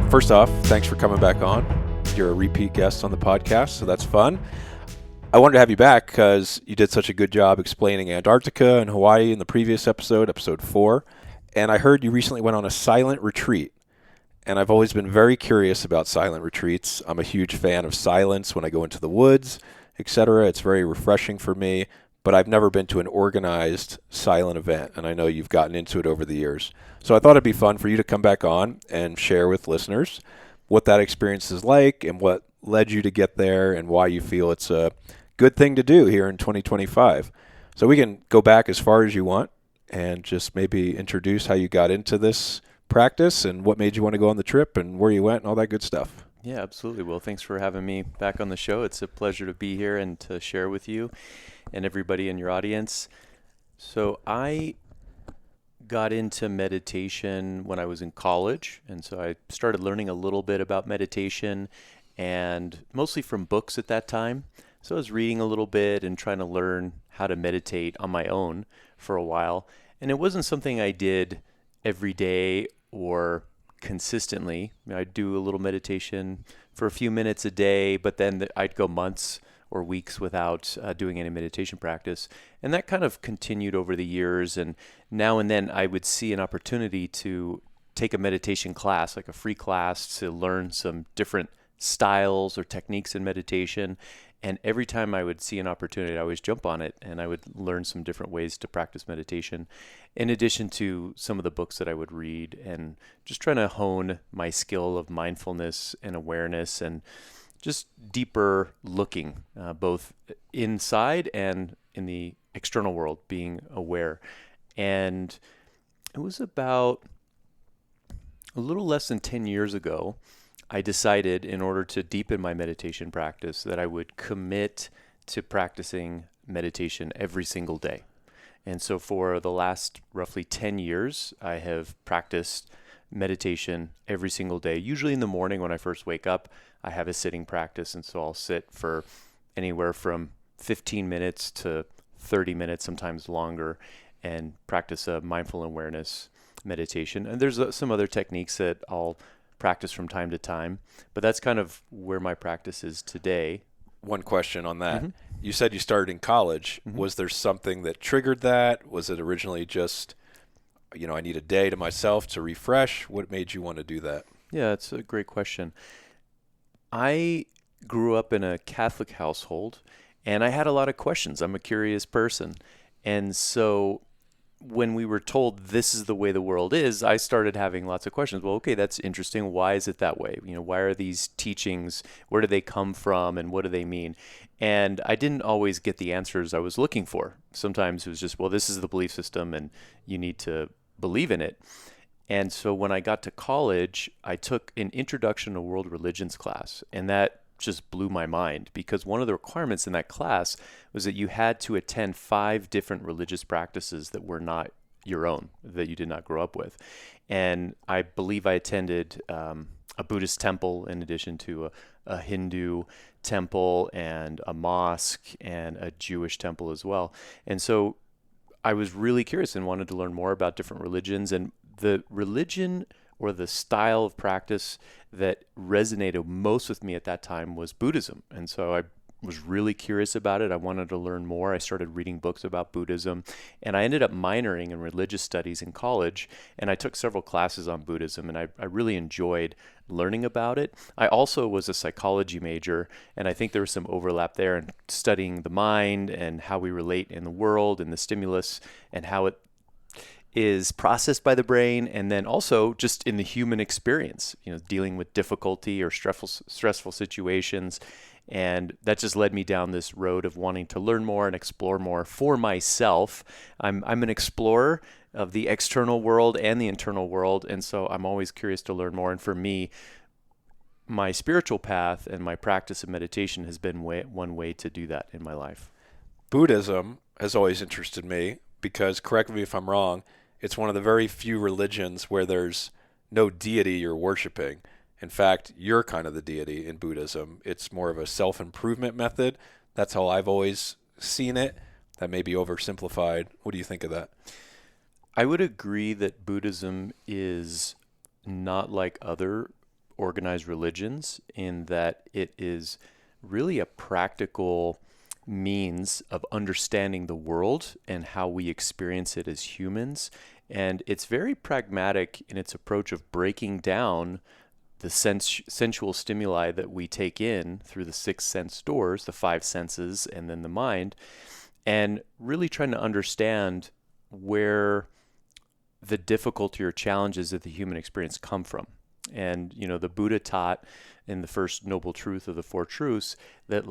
First off, thanks for coming back on. You're a repeat guest on the podcast, so that's fun. I wanted to have you back because you did such a good job explaining Antarctica and Hawaii in the previous episode, episode 4. And I heard you recently went on a silent retreat. And I've always been very curious about silent retreats. I'm a huge fan of silence when I go into the woods, etc. It's very refreshing for me, but I've never been to an organized silent event, and I know you've gotten into it over the years. So I thought it'd be fun for you to come back on and share with listeners what that experience is like and what led you to get there and why you feel it's a good thing to do here in 2025. So we can go back as far as you want and just maybe introduce how you got into this practice and what made you want to go on the trip and where you went and all that good stuff. Yeah, absolutely. Well, thanks for having me back on the show. It's a pleasure to be here and to share with you and everybody in your audience. So I got into meditation when I was in college, and so I started learning a little bit about meditation, and mostly from books at that time. So I was reading a little bit and trying to learn how to meditate on my own for a while, and it wasn't something I did every day or consistently. I'd do a little meditation for a few minutes a day, but then I'd go months or weeks without doing any meditation practice. And that kind of continued over the years. And now and then I would see an opportunity to take a meditation class, like a free class, to learn some different styles or techniques in meditation. And every time I would see an opportunity, I always jump on it, and I would learn some different ways to practice meditation, in addition to some of the books that I would read, and just trying to hone my skill of mindfulness and awareness and just deeper looking, both inside and in the external world, being aware. And it was about a little less than 10 years ago, I decided, in order to deepen my meditation practice, that I would commit to practicing meditation every single day. And so for the last roughly 10 years, I have practiced meditation every single day. Usually in the morning when I first wake up, I have a sitting practice, and so I'll sit for anywhere from 15 minutes to 30 minutes, sometimes longer, and practice a mindful awareness meditation. And there's some other techniques that I'll practice from time to time, but that's kind of where my practice is today. One question on that. Mm-hmm. You said you started in college. Mm-hmm. Was there something that triggered that? Was it originally just, I need a day to myself to refresh? What made you want to do that? Yeah, it's a great question. I grew up in a Catholic household, and I had a lot of questions. I'm a curious person. And so when we were told this is the way the world is, I started having lots of questions. Well, okay, that's interesting. Why is it that way? Why are these teachings? Where do they come from, and what do they mean? And I didn't always get the answers I was looking for. Sometimes it was just, well, this is the belief system, and you need to believe in it. And so when I got to college, I took an Introduction to World Religions class, and that just blew my mind, because one of the requirements in that class was that you had to attend 5 different religious practices that were not your own, that you did not grow up with. And I believe I attended a Buddhist temple in addition to a Hindu temple and a mosque and a Jewish temple as well. And so I was really curious and wanted to learn more about different religions, and the religion or the style of practice that resonated most with me at that time was Buddhism. And so I was really curious about it. I wanted to learn more. I started reading books about Buddhism, and I ended up minoring in religious studies in college, and I took several classes on Buddhism, and I really enjoyed learning about it. I also was a psychology major, and I think there was some overlap there in studying the mind and how we relate in the world and the stimulus and how it is processed by the brain, and then also just in the human experience, dealing with difficulty or stressful situations. And that just led me down this road of wanting to learn more and explore more for myself. I'm an explorer of the external world and the internal world, and so I'm always curious to learn more. And for me, my spiritual path and my practice of meditation has been one way to do that in my life. Buddhism has always interested me because, correct me if I'm wrong, it's one of the very few religions where there's no deity you're worshiping. In fact, you're kind of the deity in Buddhism. It's more of a self-improvement method. That's how I've always seen it. That may be oversimplified. What do you think of that? I would agree that Buddhism is not like other organized religions in that it is really a practical means of understanding the world and how we experience it as humans. And it's very pragmatic in its approach of breaking down the sensual stimuli that we take in through the six sense doors, the five senses, and then the mind, and really trying to understand where the difficulty or challenges of the human experience come from. And, the Buddha taught in the first noble truth of the Four Truths that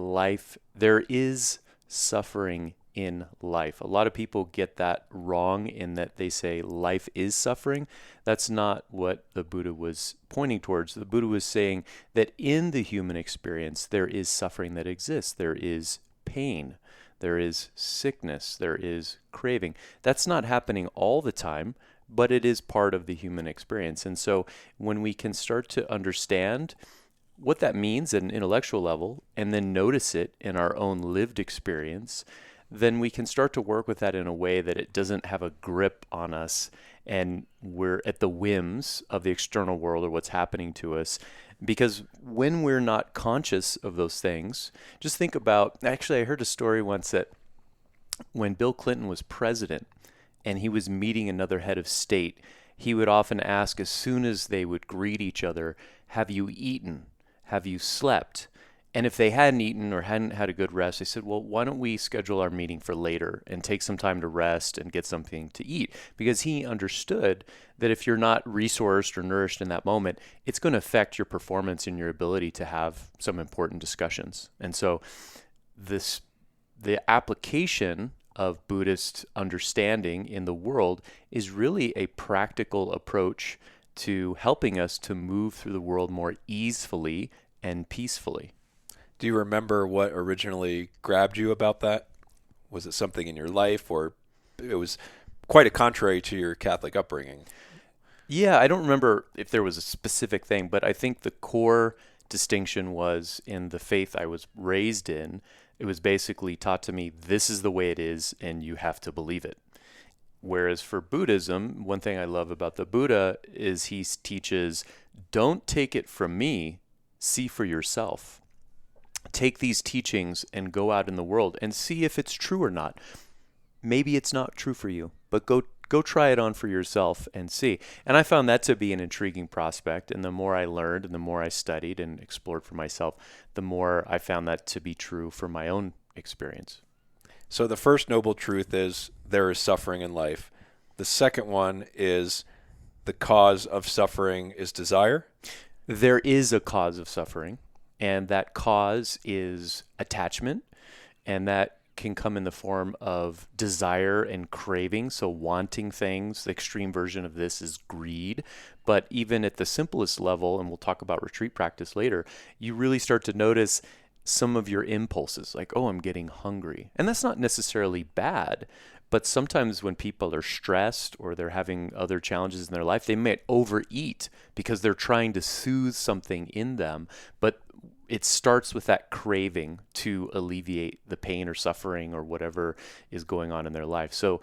there is suffering in life. A lot of people get that wrong in that they say life is suffering. That's not what the Buddha was pointing towards. The Buddha was saying that in the human experience, there is suffering that exists. There is pain. There is sickness. There is craving. That's not happening all the time, but it is part of the human experience. And so when we can start to understand what that means at an intellectual level and then notice it in our own lived experience, then we can start to work with that in a way that it doesn't have a grip on us and we're at the whims of the external world or what's happening to us. Because when we're not conscious of those things, just think about, actually I heard a story once that when Bill Clinton was president and he was meeting another head of state, he would often ask as soon as they would greet each other, "Have you eaten? Have you slept?" And if they hadn't eaten or hadn't had a good rest, they said, "Well, why don't we schedule our meeting for later and take some time to rest and get something to eat?" Because he understood that if you're not resourced or nourished in that moment, it's going to affect your performance and your ability to have some important discussions. And so the application of Buddhist understanding in the world is really a practical approach to helping us to move through the world more easily and peacefully. Do you remember what originally grabbed you about that? Was it something in your life, or it was quite a contrary to your Catholic upbringing? Yeah, I don't remember if there was a specific thing, but I think the core distinction was in the faith I was raised in. It was basically taught to me, this is the way it is, and you have to believe it. Whereas for Buddhism, one thing I love about the Buddha is he teaches, don't take it from me, see for yourself. Take these teachings and go out in the world and see if it's true or not. Maybe it's not true for you, but go try it on for yourself and see. And I found that to be an intriguing prospect. And the more I learned and the more I studied and explored for myself, the more I found that to be true for my own experience. So the first noble truth is there is suffering in life. The second one is the cause of suffering is desire. There is a cause of suffering. And that cause is attachment, and that can come in the form of desire and craving, so wanting things. The extreme version of this is greed. But even at the simplest level, and we'll talk about retreat practice later, you really start to notice some of your impulses, like, oh, I'm getting hungry. And that's not necessarily bad. But sometimes when people are stressed or they're having other challenges in their life, they might overeat because they're trying to soothe something in them. But it starts with that craving to alleviate the pain or suffering or whatever is going on in their life. So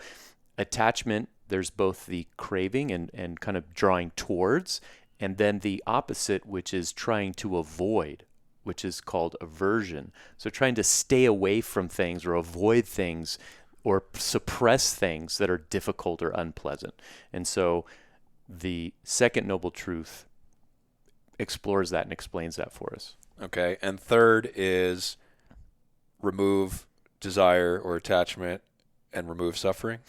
attachment, there's both the craving and kind of drawing towards, and then the opposite, which is trying to avoid, which is called aversion. So trying to stay away from things or avoid things or suppress things that are difficult or unpleasant. And so the second noble truth explores that and explains that for us. Okay. And third is remove desire or attachment and remove suffering.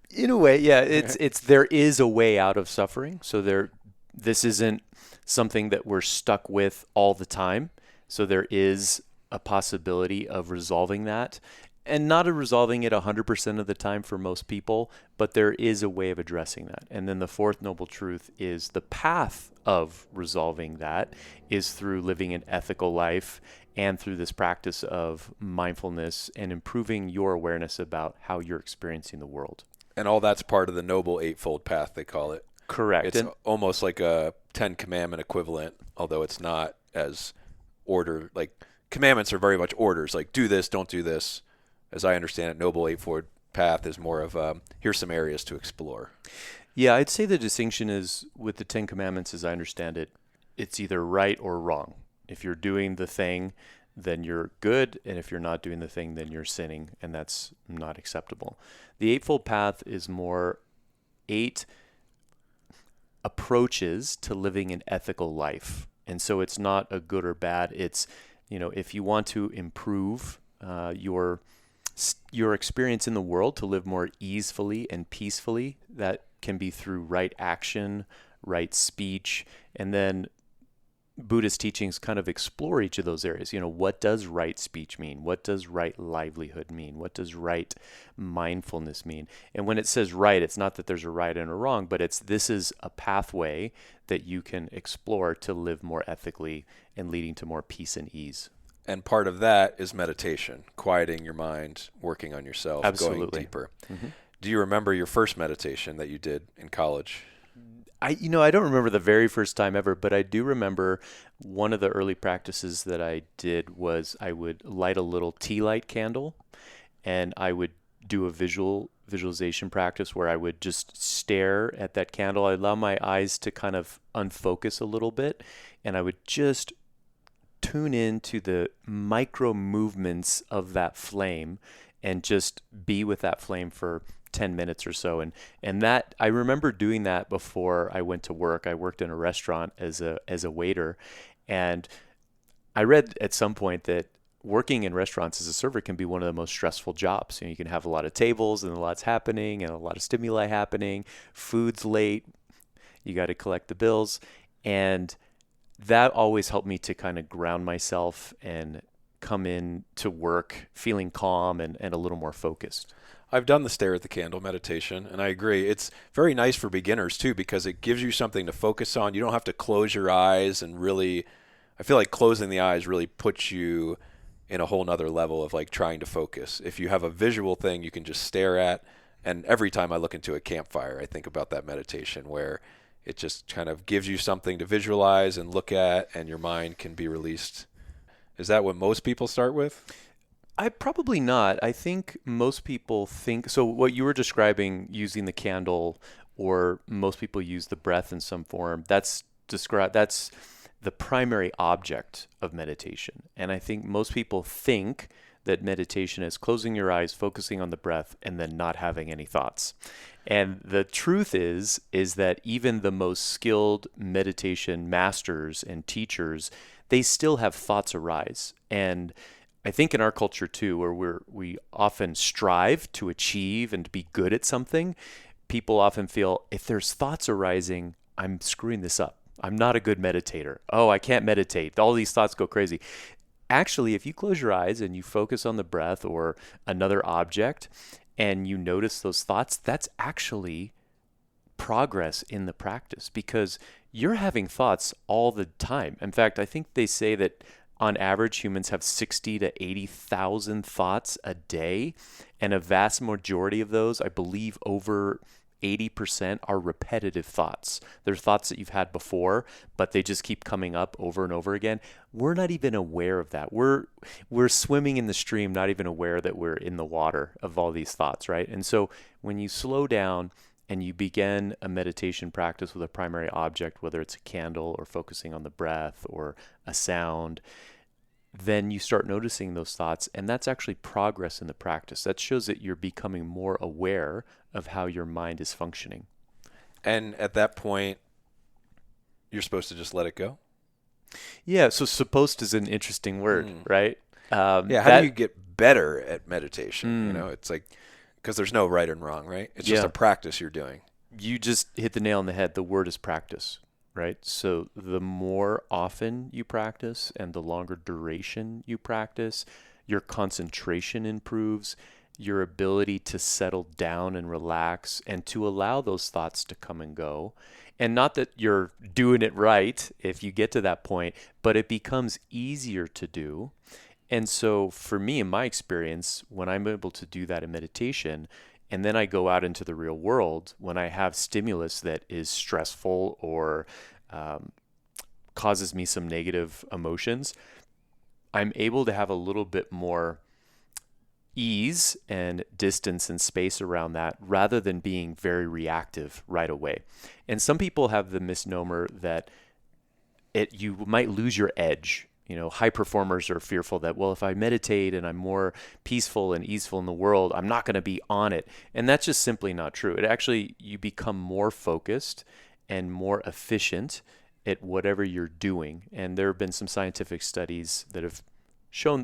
In a way, yeah, it's there is a way out of suffering. So this isn't something that we're stuck with all the time. So there is a possibility of resolving that. And not resolving it 100% of the time for most people, but there is a way of addressing that. And then the fourth noble truth is the path of resolving that is through living an ethical life and through this practice of mindfulness and improving your awareness about how you're experiencing the world. And all that's part of the Noble Eightfold Path, they call it. Correct. It's almost like a Ten Commandment equivalent, although it's not as order. Like commandments are very much orders, like do this, don't do this. As I understand it, Noble Eightfold Path is more of here's some areas to explore. Yeah, I'd say the distinction is with the Ten Commandments, as I understand it, it's either right or wrong. If you're doing the thing, then you're good, and if you're not doing the thing, then you're sinning, and that's not acceptable. The Eightfold Path is more 8 approaches to living an ethical life. And so it's not a good or bad. It's, if you want to improve your experience in the world to live more easefully and peacefully, that can be through right action, right speech, and then Buddhist teachings kind of explore each of those areas. What does right speech mean? What does right livelihood mean? What does right mindfulness mean? And when it says right, it's not that there's a right and a wrong, but this is a pathway that you can explore to live more ethically and leading to more peace and ease. And part of that is meditation, quieting your mind, working on yourself, Absolutely. going deeper. Mm-hmm. Do you remember your first meditation that you did in college? I don't remember the very first time ever, but I do remember one of the early practices that I did was I would light a little tea light candle, and I would do a visualization practice where I would just stare at that candle. I allow my eyes to kind of unfocus a little bit, and I would just tune into the micro movements of that flame and just be with that flame for 10 minutes or so. And that, I remember doing that before I went to work. I worked in a restaurant as a waiter, and I read at some point that working in restaurants as a server can be one of the most stressful jobs. You can have a lot of tables and a lot's happening and a lot of stimuli happening. Food's late. You got to collect the bills. And that always helped me to kind of ground myself and come in to work feeling calm and a little more focused. I've done the stare at the candle meditation, and I agree. It's very nice for beginners, too, because it gives you something to focus on. You don't have to close your eyes and really, I feel like closing the eyes really puts you in a whole nother level of like trying to focus. If you have a visual thing you can just stare at, and every time I look into a campfire, I think about that meditation where it just kind of gives you something to visualize and look at, and your mind can be released. Is that what most people start with? I probably not. I think most people think, so what you were describing, using the candle, or most people use the breath in some form, that's the primary object of meditation. And I think most people think that meditation is closing your eyes, focusing on the breath, and then not having any thoughts. And the truth is that even the most skilled meditation masters and teachers, they still have thoughts arise. And I think in our culture too, where we often strive to achieve and to be good at something, people often feel if there's thoughts arising, I'm screwing this up. I'm not a good meditator. Oh, I can't meditate. All these thoughts go crazy. Actually, if you close your eyes and you focus on the breath or another object and you notice those thoughts, that's actually progress in the practice, because you're having thoughts all the time. In fact, I think they say that on average, humans have 60 to 80,000 thoughts a day, and a vast majority of those, I believe over 80%, are repetitive thoughts. They're thoughts that you've had before, but they just keep coming up over and over again. We're not even aware of that. We're swimming in the stream, not even aware that we're in the water of all these thoughts, right? And so when you slow down and you begin a meditation practice with a primary object, whether it's a candle or focusing on the breath or a sound, then you start noticing those thoughts, and that's actually progress in the practice. That shows that you're becoming more aware of how your mind is functioning. And at that point, you're supposed to just let it go? Yeah, so supposed is an interesting word, right? How do you get better at meditation? It's like, because there's no right and wrong, right? It's just a practice you're doing. You just hit the nail on the head. The word is practice. Right? So the more often you practice and the longer duration you practice, your concentration improves, your ability to settle down and relax and to allow those thoughts to come and go. And not that you're doing it right if you get to that point, but it becomes easier to do. And so for me, in my experience, when I'm able to do that in meditation, and then I go out into the real world, when I have stimulus that is stressful or causes me some negative emotions, I'm able to have a little bit more ease and distance and space around that rather than being very reactive right away. And some people have the misnomer that you might lose your edge. High performers are fearful that, well, if I meditate and I'm more peaceful and easeful in the world, I'm not going to be on it. And that's just simply not true. It actually, you become more focused and more efficient at whatever you're doing. And there have been some scientific studies that have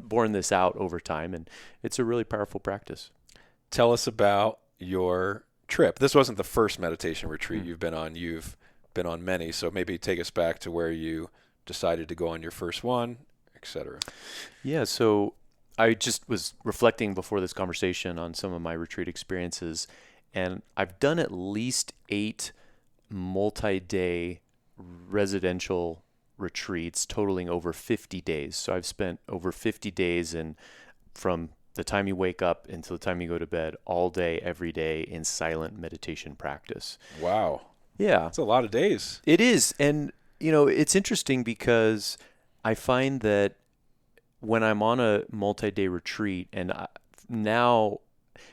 borne this out over time, and it's a really powerful practice. Tell us about your trip. This wasn't the first meditation retreat you've been on. You've been on many, so maybe take us back to where you decided to go on your first one, etc. Yeah, so I just was reflecting before this conversation on some of my retreat experiences, and I've done at least 8 multi-day residential retreats totaling over 50 days. So I've spent over 50 days from the time you wake up until the time you go to bed, all day, every day in silent meditation practice. Wow. Yeah. That's a lot of days. It is. And, it's interesting because I find that when I'm on a multi-day retreat, and now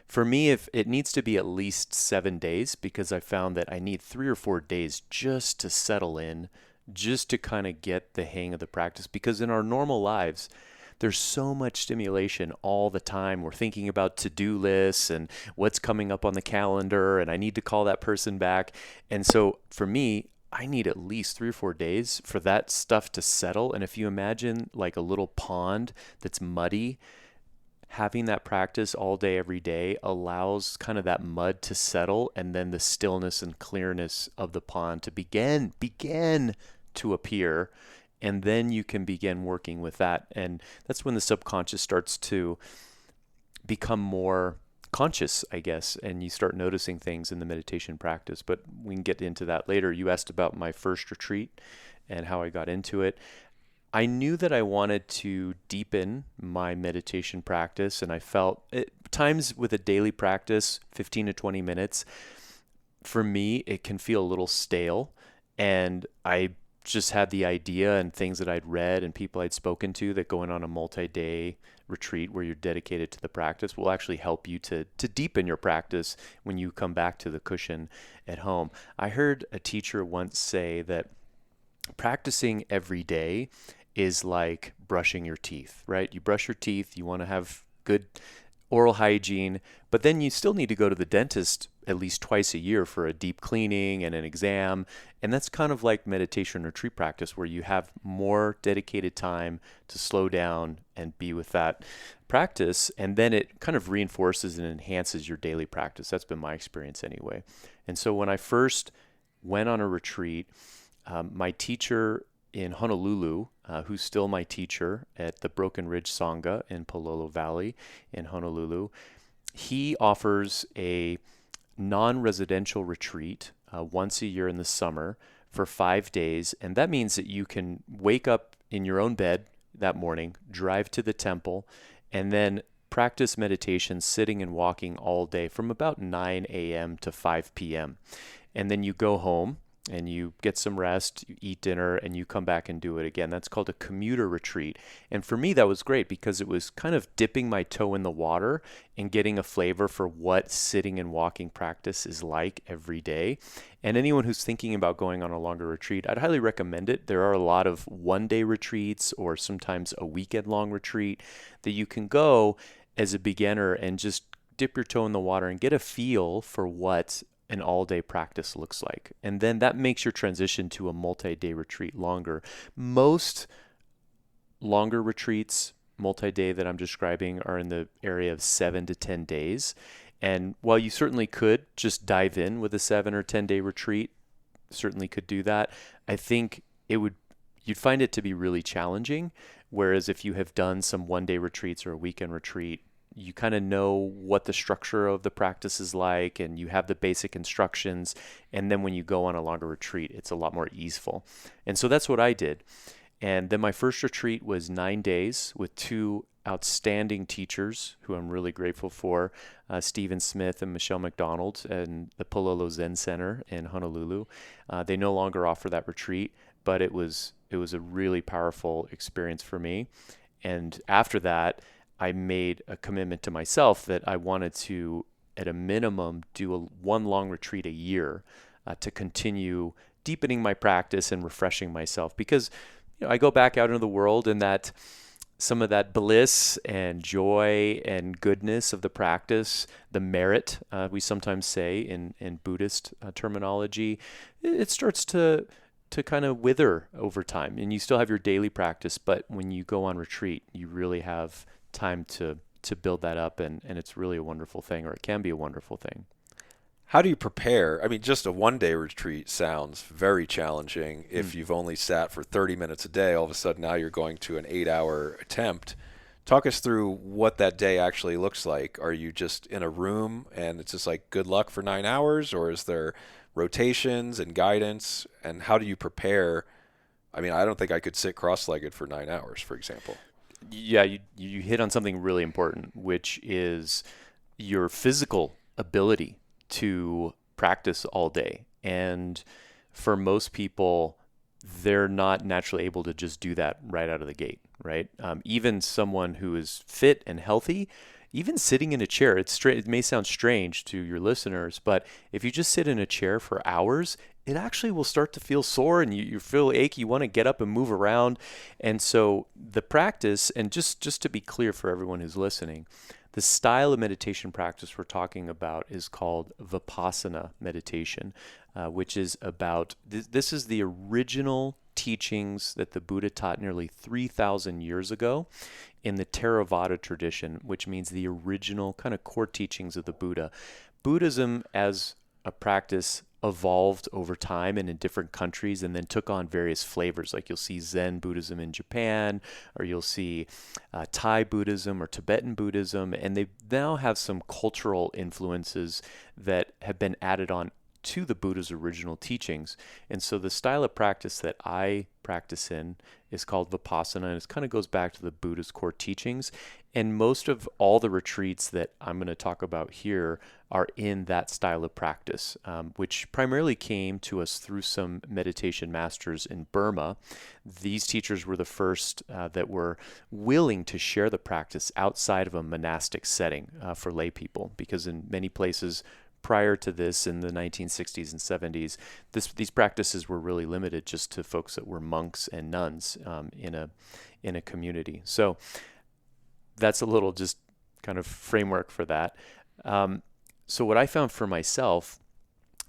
for me, if it needs to be at least 7 days, because I found that I need 3 or 4 days just to settle in, just to kind of get the hang of the practice. Because in our normal lives, there's so much stimulation all the time. We're thinking about to-do lists and what's coming up on the calendar, and I need to call that person back. And so for me, I need at least 3 or 4 days for that stuff to settle. And if you imagine like a little pond that's muddy, having that practice all day, every day allows kind of that mud to settle, and then the stillness and clearness of the pond to begin to appear. And then you can begin working with that. And that's when the subconscious starts to become more conscious, I guess, and you start noticing things in the meditation practice. But we can get into that later. You asked about my first retreat and how I got into it. I knew that I wanted to deepen my meditation practice, and I felt at times with a daily practice, 15 to 20 minutes, for me, it can feel a little stale. And I just had the idea and things that I'd read and people I'd spoken to that going on a multi-day retreat where you're dedicated to the practice will actually help you to deepen your practice when you come back to the cushion at home. I heard a teacher once say that practicing every day is like brushing your teeth, right? You brush your teeth, you want to have good oral hygiene, but then you still need to go to the dentist at least twice a year for a deep cleaning and an exam. And that's kind of like meditation retreat practice, where you have more dedicated time to slow down and be with that practice. And then it kind of reinforces and enhances your daily practice. That's been my experience anyway. And so when I first went on a retreat, my teacher in Honolulu, who's still my teacher at the Broken Ridge Sangha in Pololo Valley in Honolulu, he offers a non-residential retreat once a year in the summer for 5 days. And that means that you can wake up in your own bed that morning, drive to the temple, and then practice meditation sitting and walking all day from about 9 a.m. to 5 p.m. And then you go home and you get some rest, you eat dinner, and you come back and do it again. That's called a commuter retreat. And for me, that was great because it was kind of dipping my toe in the water and getting a flavor for what sitting and walking practice is like every day. And anyone who's thinking about going on a longer retreat, I'd highly recommend it. There are a lot of one-day retreats or sometimes a weekend-long retreat that you can go as a beginner and just dip your toe in the water and get a feel for what an all-day practice looks like. And then that makes your transition to a multi-day retreat longer. Most longer retreats, multi-day that I'm describing, are in the area of 7 to 10 days. And while you certainly could just dive in with a 7 or 10-day retreat, certainly could do that, I think you'd find it to be really challenging. Whereas if you have done some one-day retreats or a weekend retreat, you kind of know what the structure of the practice is like, and you have the basic instructions. And then when you go on a longer retreat, it's a lot more easeful. And so that's what I did. And then my first retreat was 9 days with 2 outstanding teachers who I'm really grateful for, Stephen Smith and Michelle McDonald, and the Pololo Zen Center in Honolulu. They no longer offer that retreat, but it was a really powerful experience for me. And after that, I made a commitment to myself that I wanted to, at a minimum, do one long retreat a year to continue deepening my practice and refreshing myself, because I go back out into the world, and that some of that bliss and joy and goodness of the practice, the merit, we sometimes say in Buddhist terminology, it starts to kind of wither over time. And you still have your daily practice, but when you go on retreat, you really have time to build that up, and it's really a wonderful thing, or it can be a wonderful thing. How do you prepare? I mean, just a one-day retreat sounds very challenging. If you've only sat for 30 minutes a day, all of a sudden now you're going to an 8-hour attempt. Talk us through what that day actually looks like. Are you just in a room and it's just like good luck for 9 hours, or is there rotations and guidance? And how do you prepare? I mean, I don't think I could sit cross-legged for 9 hours, for example. Yeah, you hit on something really important, which is your physical ability to practice all day. And for most people, they're not naturally able to just do that right out of the gate, right? Even someone who is fit and healthy, even sitting in a chair, it may sound strange to your listeners, but if you just sit in a chair for hours, it actually will start to feel sore, and you feel achy. You want to get up and move around. And so the practice, and just to be clear for everyone who's listening, the style of meditation practice we're talking about is called Vipassana meditation, which is about, this is the original teachings that the Buddha taught nearly 3,000 years ago in the Theravada tradition, which means the original kind of core teachings of the Buddha. Buddhism as a practice evolved over time and in different countries, and then took on various flavors. Like you'll see Zen Buddhism in Japan, or you'll see Thai Buddhism or Tibetan Buddhism, and they now have some cultural influences that have been added on to the Buddha's original teachings. And so the style of practice that I practice in is called Vipassana, and it kind of goes back to the Buddha's core teachings. And most of all the retreats that I'm going to talk about here are in that style of practice, which primarily came to us through some meditation masters in Burma. These teachers were the first that were willing to share the practice outside of a monastic setting for lay people, because in many places prior to this, in the 1960s and 70s, these practices were really limited just to folks that were monks and nuns in a community. So that's a little just kind of framework for that. So what I found for myself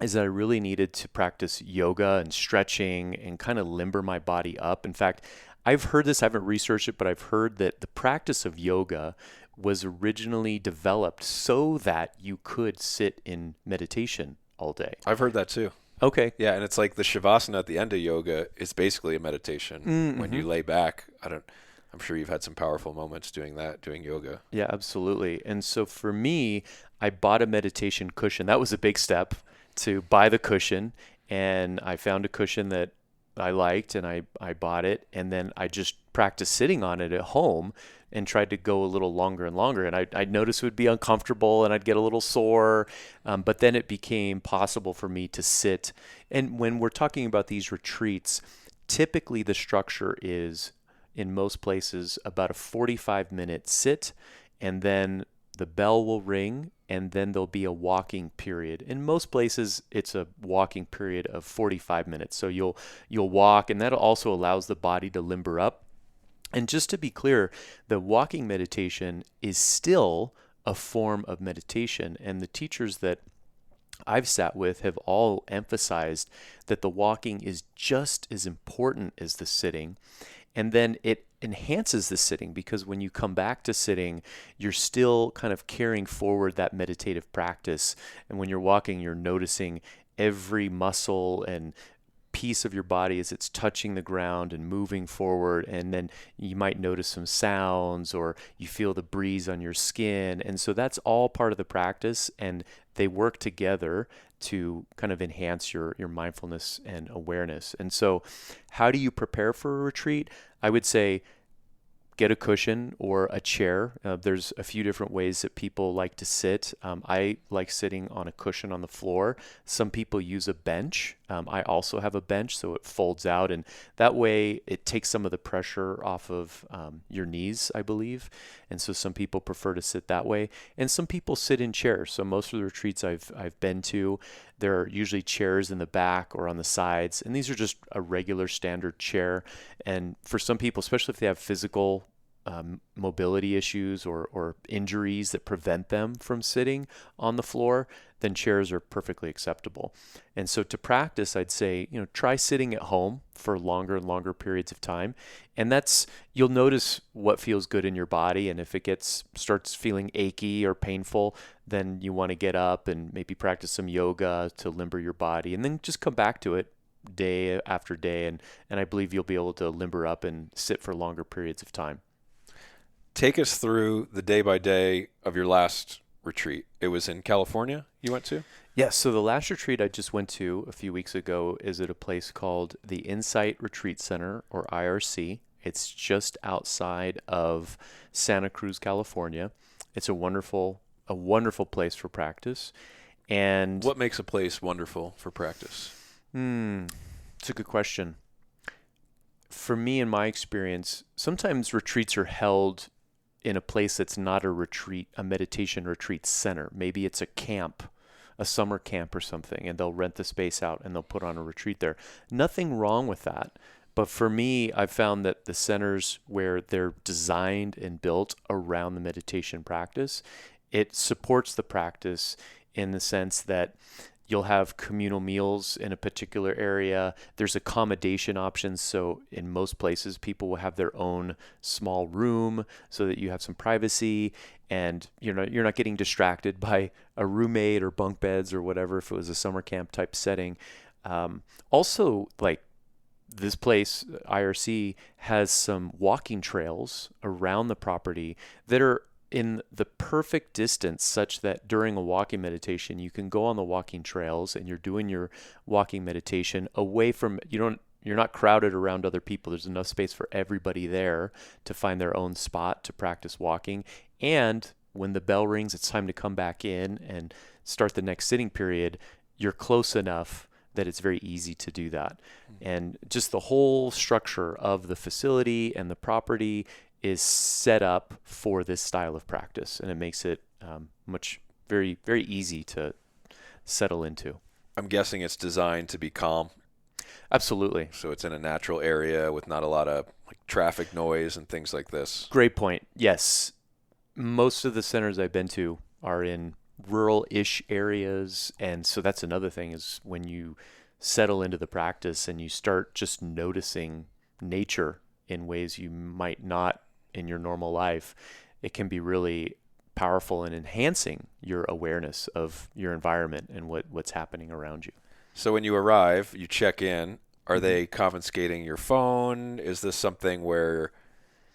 is that I really needed to practice yoga and stretching and kind of limber my body up. In fact, I've heard this, I haven't researched it, but I've heard that the practice of yoga was originally developed so that you could sit in meditation all day. I've heard that too. Okay. Yeah, and it's like the shavasana at the end of yoga is basically a meditation. Mm-hmm. When you lay back, I'm sure you've had some powerful moments doing yoga. Yeah, absolutely. And so for me, I bought a meditation cushion. That was a big step, to buy the cushion. And I found a cushion that I liked, and I bought it. And then I just practiced sitting on it at home and tried to go a little longer and longer. And I'd notice it would be uncomfortable and I'd get a little sore. But then it became possible for me to sit. And when we're talking about these retreats, typically the structure is, in most places, about a 45-minute sit, and then the bell will ring, and then there'll be a walking period. In most places, it's a walking period of 45 minutes. So you'll walk, and that also allows the body to limber up. And just to be clear, the walking meditation is still a form of meditation, and the teachers that I've sat with have all emphasized that the walking is just as important as the sitting. And then it enhances the sitting, because when you come back to sitting, you're still kind of carrying forward that meditative practice. And when you're walking, you're noticing every muscle and piece of your body as it's touching the ground and moving forward. And then you might notice some sounds, or you feel the breeze on your skin. And so that's all part of the practice, and they work together to kind of enhance your mindfulness and awareness. And so how do you prepare for a retreat? I would say get a cushion or a chair. There's a few different ways that people like to sit. I like sitting on a cushion on the floor. Some people use a bench. I also have a bench, so it folds out, and that way it takes some of the pressure off of your knees, I believe. And so some people prefer to sit that way, and some people sit in chairs. So most of the retreats I've been to, there are usually chairs in the back or on the sides, and these are just a regular standard chair. And for some people, especially if they have physical mobility issues or injuries that prevent them from sitting on the floor, then chairs are perfectly acceptable. And so to practice, I'd say, try sitting at home for longer and longer periods of time. And you'll notice what feels good in your body. And if it starts feeling achy or painful, then you want to get up and maybe practice some yoga to limber your body, and then just come back to it day after day. And I believe you'll be able to limber up and sit for longer periods of time. Take us through the day by day of your last retreat. It was in California you went to? Yes. So the last retreat I just went to a few weeks ago is at a place called the Insight Retreat Center, or IRC. It's just outside of Santa Cruz, California. It's a wonderful place for practice. And what makes a place wonderful for practice? It's a good question. For me, in my experience, sometimes retreats are held in a place that's not a meditation retreat center. Maybe it's a camp, a summer camp or something, and they'll rent the space out and they'll put on a retreat there. Nothing wrong with that. But for me, I've found that the centers where they're designed and built around the meditation practice, it supports the practice in the sense that you'll have communal meals in a particular area. There's accommodation options. So in most places, people will have their own small room so that you have some privacy, and you're not getting distracted by a roommate or bunk beds or whatever if it was a summer camp type setting. Also, like this place, IRC, has some walking trails around the property that are in the perfect distance, such that during a walking meditation, you can go on the walking trails and you're doing your walking meditation away from, you're not crowded around other people. There's enough space for everybody there to find their own spot to practice walking. And when the bell rings, it's time to come back in and start the next sitting period. You're close enough that it's very easy to do that. And just the whole structure of the facility and the property is set up for this style of practice, and it makes it very, very easy to settle into. I'm guessing it's designed to be calm. Absolutely. So it's in a natural area with not a lot of traffic noise and things like this. Great point. Yes. Most of the centers I've been to are in rural-ish areas, and so that's another thing, is when you settle into the practice and you start just noticing nature in ways you might not in your normal life, it can be really powerful in enhancing your awareness of your environment and what's happening around you. So when you arrive, you check in. Are they confiscating your phone? Is this something where,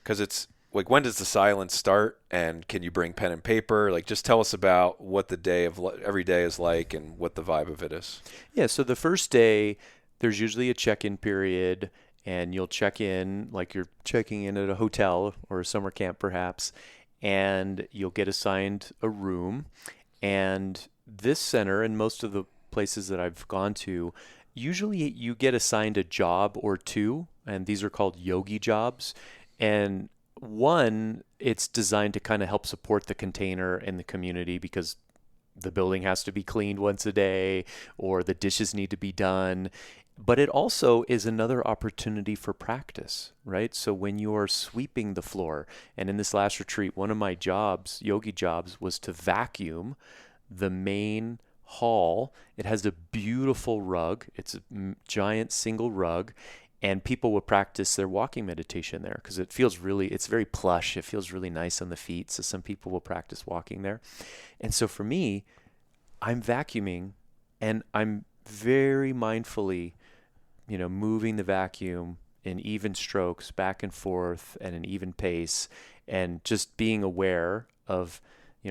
because it's like, when does the silence start, and can you bring pen and paper? Just tell us about what the day of every day is like and what the vibe of it is. Yeah. So the first day, there's usually a check-in period, and you'll check in like you're checking in at a hotel or a summer camp perhaps, and you'll get assigned a room. And this center, and most of the places that I've gone to, usually you get assigned a job or two, and these are called yogi jobs. And one, it's designed to kind of help support the container and the community, because the building has to be cleaned once a day or the dishes need to be done. But it also is another opportunity for practice, right? So when you are sweeping the floor, and in this last retreat, one of my jobs, yogi jobs, was to vacuum the main hall. It has a beautiful rug. It's a giant single rug, and people will practice their walking meditation there because it's very plush. It feels really nice on the feet. So some people will practice walking there. And so for me, I'm vacuuming, and I'm very mindfully moving the vacuum in even strokes back and forth at an even pace, and just being aware of,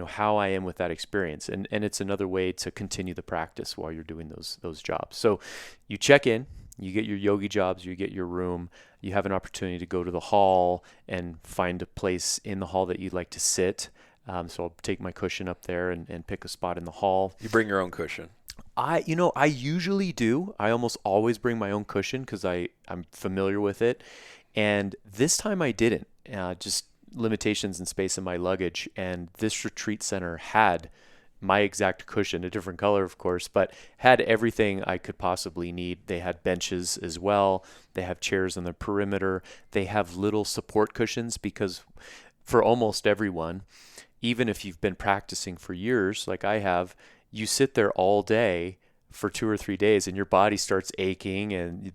how I am with that experience. And it's another way to continue the practice while you're doing those jobs. So you check in, You get your yogi jobs, you get your room, you have an opportunity to go to the hall and find a place in the hall that you'd like to sit. So I'll take my cushion up there and pick a spot in the hall. You bring your own cushion. I usually do. I almost always bring my own cushion because I'm familiar with it. And this time I didn't. Just limitations in space in my luggage. And this retreat center had my exact cushion, a different color, of course, but had everything I could possibly need. They had benches as well. They have chairs on the perimeter. They have little support cushions because for almost everyone, even if you've been practicing for years, like I have, you sit there all day for 2 or 3 days and your body starts aching and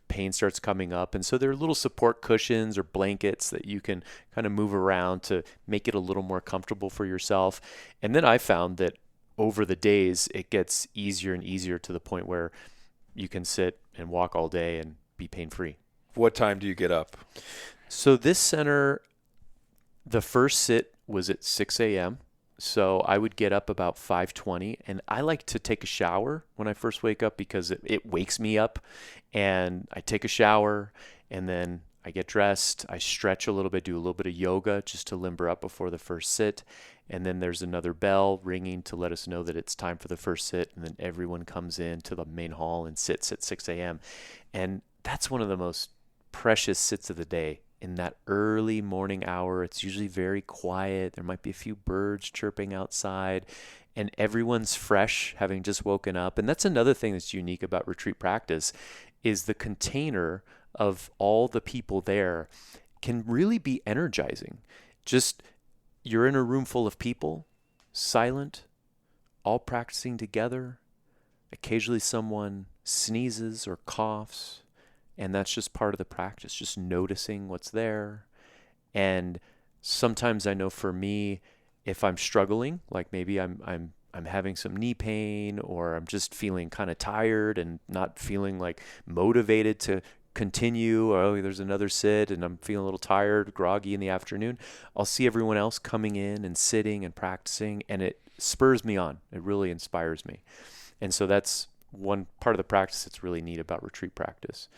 pain starts coming up. And so there are little support cushions or blankets that you can kind of move around to make it a little more comfortable for yourself. And then I found that over the days, it gets easier and easier to the point where you can sit and walk all day and be pain-free. What time do you get up? So this center, the first sit was at 6 a.m. So I would get up about 5:20, and I like to take a shower when I first wake up because it wakes me up. And I take a shower, and then I get dressed. I stretch a little bit, do a little bit of yoga just to limber up before the first sit. And then there's another bell ringing to let us know that it's time for the first sit. And then everyone comes in to the main hall and sits at 6 a.m. And that's one of the most precious sits of the day. In that early morning hour, it's usually very quiet. There might be a few birds chirping outside, and everyone's fresh, having just woken up. And that's another thing that's unique about retreat practice is the container of all the people there can really be energizing. Just you're in a room full of people, silent, all practicing together. Occasionally someone sneezes or coughs. And that's just part of the practice, just noticing what's there. And sometimes I know for me, if I'm struggling, like maybe I'm having some knee pain or I'm just feeling kind of tired and not feeling like motivated to continue, or oh, there's another sit and I'm feeling a little tired, groggy in the afternoon, I'll see everyone else coming in and sitting and practicing, and it spurs me on. It really inspires me. And so that's one part of the practice that's really neat about retreat practice.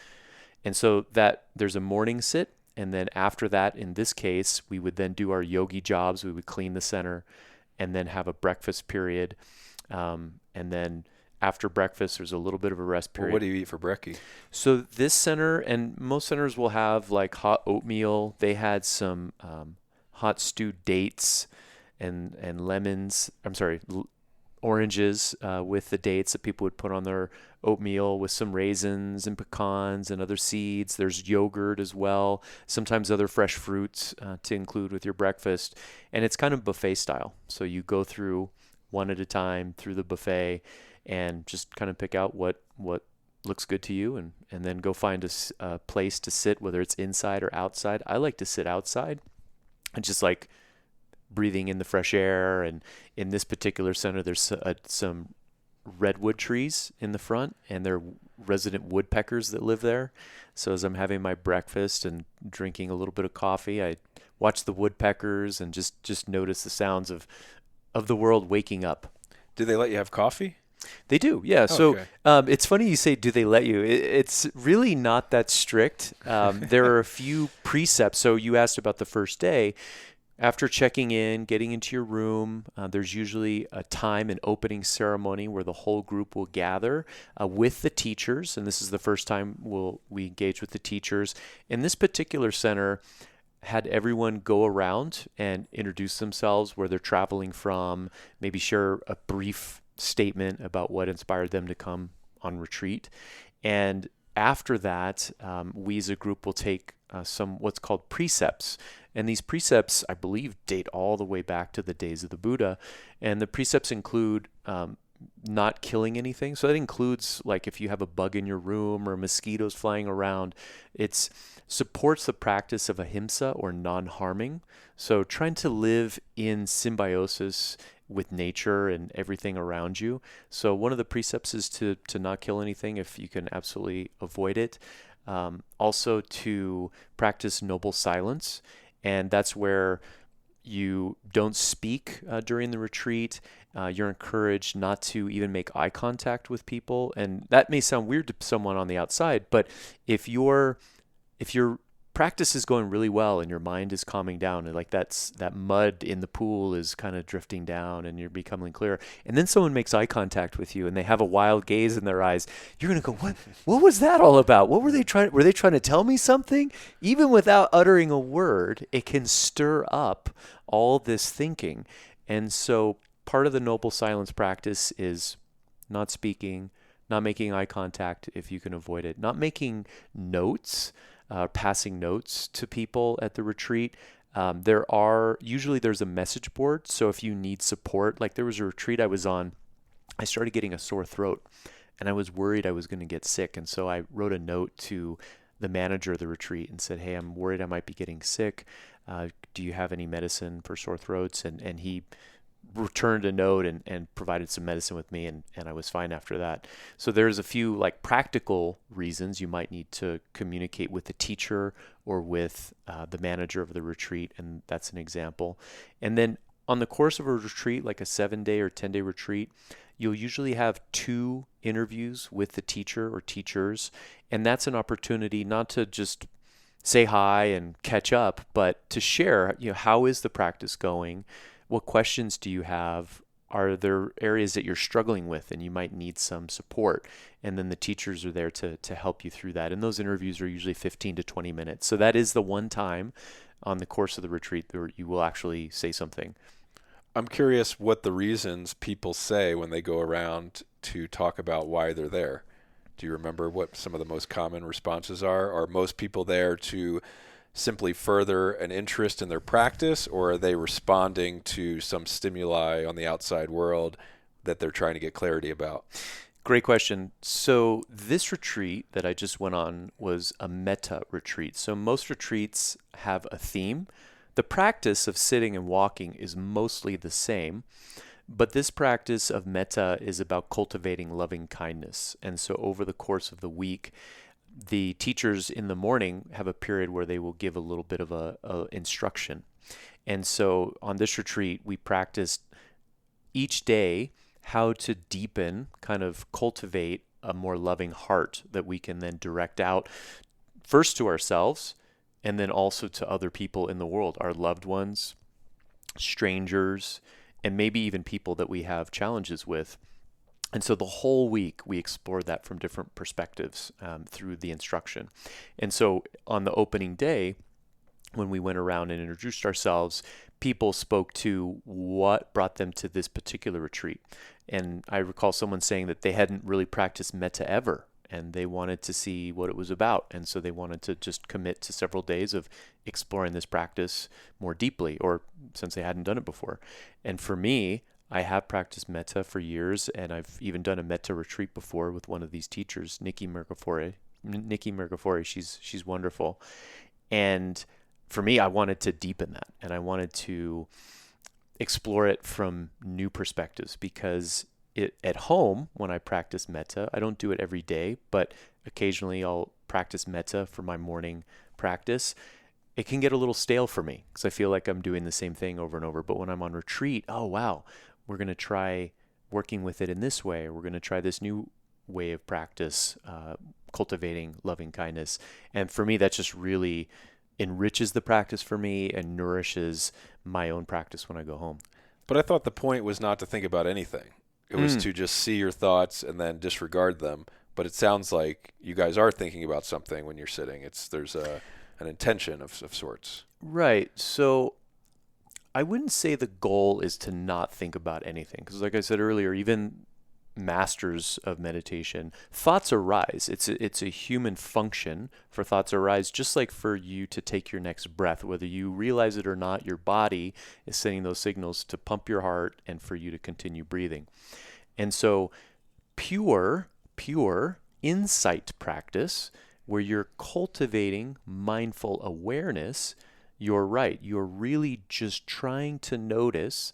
And so that there's a morning sit, and then after that, in this case, we would then do our yogi jobs. We would clean the center and then have a breakfast period. And then after breakfast, there's a little bit of a rest period. Well, what do you eat for brekkie? So this center, and most centers will have like hot oatmeal. They had some hot stewed dates and lemons. Oranges with the dates that people would put on their oatmeal with some raisins and pecans and other seeds. There's yogurt as well, sometimes other fresh fruits to include with your breakfast. And it's kind of buffet style. So you go through one at a time through the buffet and just kind of pick out what looks good to you and then go find a place to sit, whether it's inside or outside. I like to sit outside and just like breathing in the fresh air. And in this particular center, there's some redwood trees in the front, and they're resident woodpeckers that live there. So as I'm having my breakfast and drinking a little bit of coffee, I watch the woodpeckers and just notice the sounds of the world waking up. Do they let you have coffee? They do, yeah. Okay. So it's funny you say, do they let you? It's really not that strict. There are a few precepts. So you asked about the first day. After checking in, getting into your room, there's usually a time, an opening ceremony where the whole group will gather with the teachers. And this is the first time we engage with the teachers. In this particular center, had everyone go around and introduce themselves, where they're traveling from, maybe share a brief statement about what inspired them to come on retreat. And after that, we as a group will take some what's called precepts. And these precepts, I believe, date all the way back to the days of the Buddha. And the precepts include not killing anything. So that includes, like, if you have a bug in your room or mosquitoes flying around, it supports the practice of ahimsa, or non-harming. So trying to live in symbiosis with nature and everything around you. So one of the precepts is to not kill anything if you can absolutely avoid it. Also to practice noble silence. And that's where you don't speak during the retreat. You're encouraged not to even make eye contact with people. And that may sound weird to someone on the outside, but if your practice is going really well and your mind is calming down, and like that mud in the pool is kind of drifting down and you're becoming clearer, and then someone makes eye contact with you and they have a wild gaze in their eyes, you're going to go, what was that all about? What were they trying to tell me something? Even without uttering a word, it can stir up all this thinking. And so part of the noble silence practice is not speaking, not making eye contact if you can avoid it, not making notes, passing notes to people at the retreat. There's a message board. So if you need support, like there was a retreat I was on, I started getting a sore throat and I was worried I was going to get sick. And so I wrote a note to the manager of the retreat and said, hey, I'm worried I might be getting sick. Do you have any medicine for sore throats? And he returned a note and provided some medicine with me, and I was fine after that. So there's a few like practical reasons you might need to communicate with the teacher or with the manager of the retreat, and that's an example. And then on the course of a retreat, like a 7-day or 10-day retreat, you'll usually have 2 interviews with the teacher or teachers, and that's an opportunity not to just say hi and catch up, but to share, how is the practice going? What questions do you have? Are there areas that you're struggling with and you might need some support? And then the teachers are there to help you through that. And those interviews are usually 15 to 20 minutes. So that is the one time on the course of the retreat where you will actually say something. I'm curious what the reasons people say when they go around to talk about why they're there. Do you remember what some of the most common responses are? Are most people there to simply further an interest in their practice, or are they responding to some stimuli on the outside world that they're trying to get clarity about? Great question. So this retreat that I just went on was a metta retreat. So most retreats have a theme. The practice of sitting and walking is mostly the same, but this practice of metta is about cultivating loving kindness. And so over the course of the week, the teachers in the morning have a period where they will give a little bit of a instruction. And so on this retreat, we practiced each day how to deepen, kind of cultivate a more loving heart that we can then direct out first to ourselves and then also to other people in the world, our loved ones, strangers, and maybe even people that we have challenges with. And so the whole week we explored that from different perspectives through the instruction. And so on the opening day, when we went around and introduced ourselves, people spoke to what brought them to this particular retreat. And I recall someone saying that they hadn't really practiced metta ever, and they wanted to see what it was about. And so they wanted to just commit to several days of exploring this practice more deeply, or since they hadn't done it before. And for me, I have practiced metta for years, and I've even done a metta retreat before with one of these teachers, Nikki Mergafore. She's wonderful. And for me, I wanted to deepen that, and I wanted to explore it from new perspectives, because at home, when I practice metta, I don't do it every day, but occasionally I'll practice metta for my morning practice. It can get a little stale for me because I feel like I'm doing the same thing over and over. But when I'm on retreat, oh, wow, we're going to try working with it in this way, or we're going to try this new way of practice, cultivating loving kindness. And for me, that just really enriches the practice for me and nourishes my own practice when I go home. But I thought the point was not to think about anything. It was to just see your thoughts and then disregard them. But it sounds like you guys are thinking about something when you're sitting. There's an intention of sorts. Right. So I wouldn't say the goal is to not think about anything, because like I said earlier, even masters of meditation, thoughts arise. It's a human function for thoughts to arise, just like for you to take your next breath. Whether you realize it or not, your body is sending those signals to pump your heart and for you to continue breathing. And so pure insight practice, where you're cultivating mindful awareness, you're right. You're really just trying to notice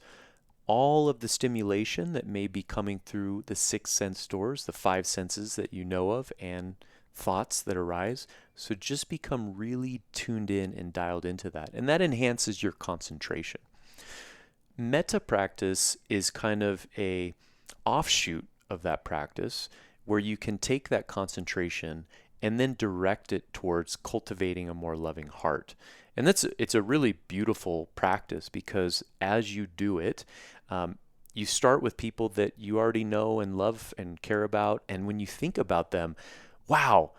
all of the stimulation that may be coming through the 6 sense doors, the 5 senses that you know of, and thoughts that arise. So just become really tuned in and dialed into that. And that enhances your concentration. Metta practice is kind of a offshoot of that practice where you can take that concentration and then direct it towards cultivating a more loving heart. And it's a really beautiful practice because as you do it, you start with people that you already know and love and care about. And when you think about them, wow,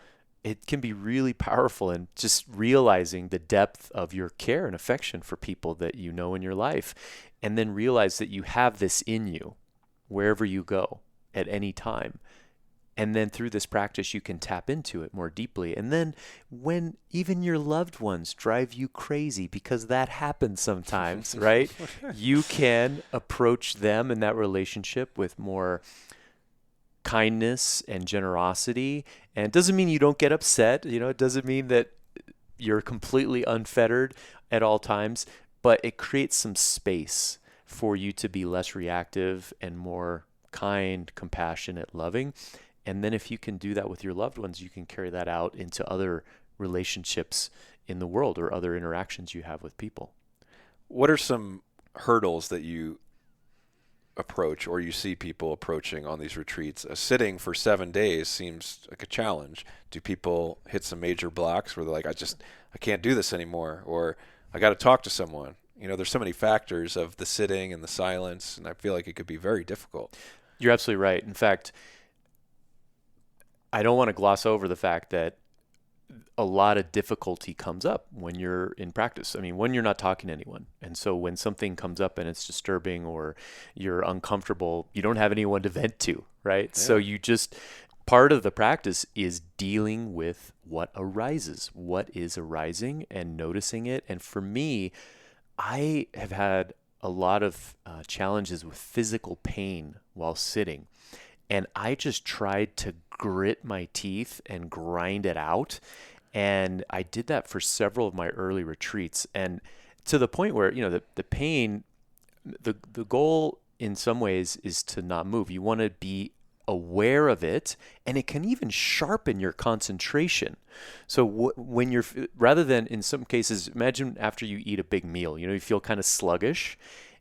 it can be really powerful, and just realizing the depth of your care and affection for people that you know in your life, and then realize that you have this in you wherever you go at any time. And then through this practice, you can tap into it more deeply. And then when even your loved ones drive you crazy, because that happens sometimes, right? You can approach them in that relationship with more kindness and generosity. And it doesn't mean you don't get upset. It doesn't mean that you're completely unfettered at all times, but it creates some space for you to be less reactive and more kind, compassionate, loving. And then if you can do that with your loved ones, you can carry that out into other relationships in the world or other interactions you have with people. What are some hurdles that you approach or you see people approaching on these retreats? Sitting for 7 days seems like a challenge. Do people hit some major blocks where they're like, I can't do this anymore, or I got to talk to someone? There's so many factors of the sitting and the silence, and I feel like it could be very difficult. You're absolutely right. In fact, I don't want to gloss over the fact that a lot of difficulty comes up when you're in practice. I mean, when you're not talking to anyone. And so when something comes up and it's disturbing or you're uncomfortable, you don't have anyone to vent to, right? Yeah. So part of the practice is dealing with what arises, what is arising, and noticing it. And for me, I have had a lot of challenges with physical pain while sitting. And I just tried to grit my teeth and grind it out. And I did that for several of my early retreats. And to the point where, the pain, the goal in some ways is to not move. You want to be aware of it, and it can even sharpen your concentration. So when you're, rather than in some cases, imagine after you eat a big meal, you feel kind of sluggish.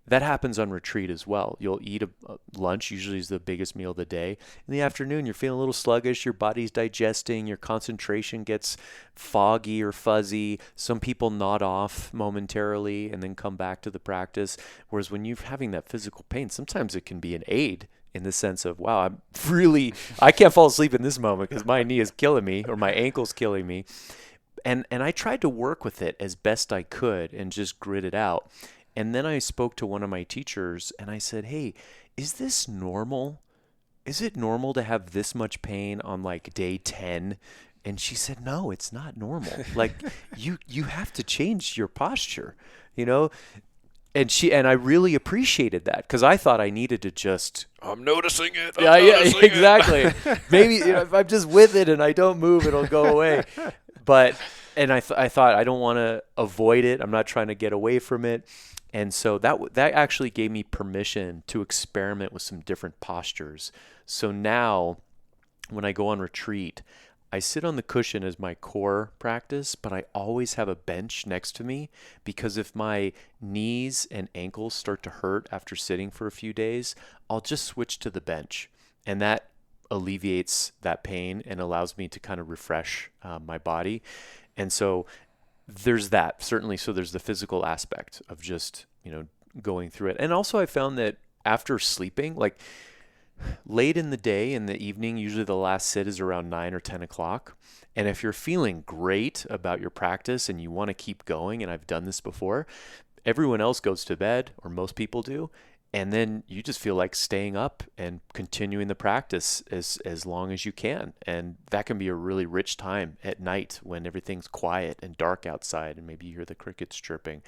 That happens on retreat as well. You'll eat a lunch, usually is the biggest meal of the day. In the afternoon, you're feeling a little sluggish, your body's digesting, your concentration gets foggy or fuzzy. Some people nod off momentarily and then come back to the practice. Whereas when you're having that physical pain, sometimes it can be an aid in the sense of, wow, I can't fall asleep in this moment because my knee is killing me or my ankle's killing me. And I tried to work with it as best I could and just grit it out. And then I spoke to one of my teachers and I said, hey, is this normal? Is it normal to have this much pain on like day 10? And she said, no, it's not normal. Like you have to change your posture, And I really appreciated that because I thought I needed to just. I'm noticing it. Yeah, exactly. Maybe if I'm just with it and I don't move, it'll go away. But I thought I don't want to avoid it. I'm not trying to get away from it. And so that actually gave me permission to experiment with some different postures. So now when I go on retreat, I sit on the cushion as my core practice, but I always have a bench next to me because if my knees and ankles start to hurt after sitting for a few days, I'll just switch to the bench. And that alleviates that pain and allows me to kind of refresh my body. And so there's that, certainly. So there's the physical aspect of just, going through it. And also I found that after sleeping, like late in the day, in the evening, usually the last sit is around 9 or 10 o'clock. And if you're feeling great about your practice and you want to keep going, and I've done this before, everyone else goes to bed, or most people do. And then you just feel like staying up and continuing the practice as long as you can. And that can be a really rich time at night when everything's quiet and dark outside and maybe you hear the crickets chirping.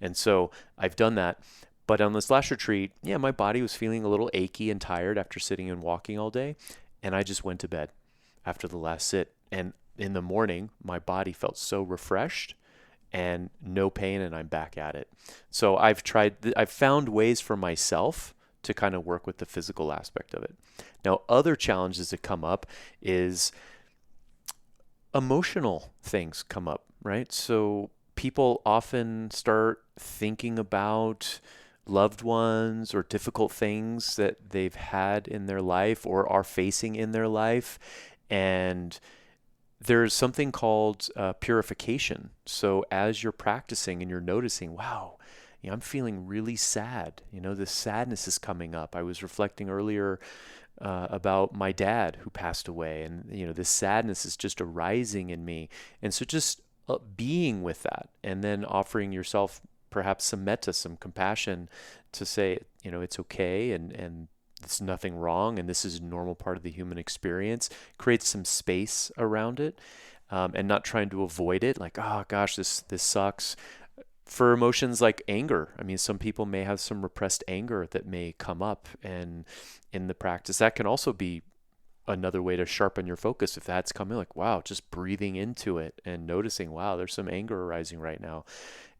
And so I've done that. But on this last retreat, my body was feeling a little achy and tired after sitting and walking all day. And I just went to bed after the last sit. And in the morning, my body felt so refreshed and no pain, and I'm back at it. So I've found ways for myself to kind of work with the physical aspect of it. Now, other challenges that come up is emotional things come up, right? So people often start thinking about loved ones or difficult things that they've had in their life or are facing in their life. And there's something called purification. So as you're practicing and you're noticing, wow, I'm feeling really sad. This sadness is coming up. I was reflecting earlier about my dad who passed away, and this sadness is just arising in me. And so just being with that, and then offering yourself perhaps some metta, some compassion, to say, it's okay, and there's nothing wrong, and this is a normal part of the human experience. Create some space around it, and not trying to avoid it. Like, oh gosh, this sucks. For emotions like anger, I mean, some people may have some repressed anger that may come up, and in the practice, that can also be another way to sharpen your focus. If that's coming, like, wow, just breathing into it and noticing, wow, there's some anger arising right now.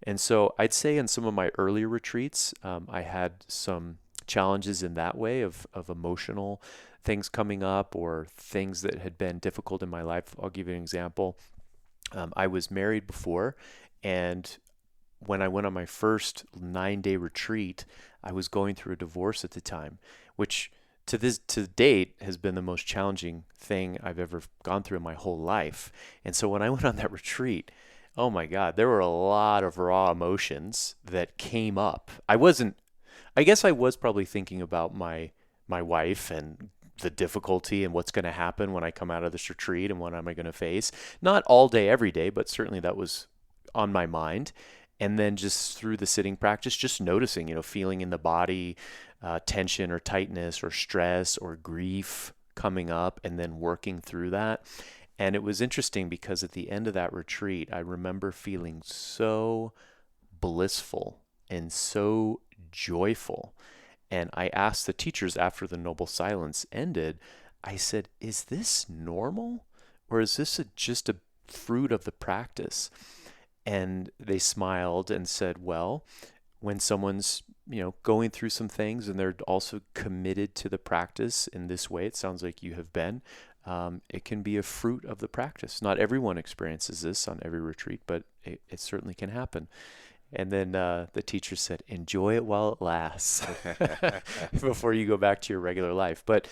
And so I'd say in some of my earlier retreats, I had some challenges in that way of emotional things coming up or things that had been difficult in my life. I'll give you an example. I was married before, and when I went on my first 9-day retreat, I was going through a divorce at the time, which to date has been the most challenging thing I've ever gone through in my whole life. And so when I went on that retreat, oh my God, there were a lot of raw emotions that came up. I guess I was probably thinking about my wife and the difficulty and what's going to happen when I come out of this retreat and what am I going to face. Not all day, every day, but certainly that was on my mind. And then just through the sitting practice, just noticing, feeling in the body, tension or tightness or stress or grief coming up, and then working through that. And it was interesting because at the end of that retreat, I remember feeling so blissful and so joyful. And I asked the teachers after the Noble Silence ended, I said, is this normal? Or is this just a fruit of the practice? And they smiled and said, well, when someone's, going through some things and they're also committed to the practice in this way, it sounds like you have been, it can be a fruit of the practice. Not everyone experiences this on every retreat, but it certainly can happen. And then the teacher said, enjoy it while it lasts before you go back to your regular life. But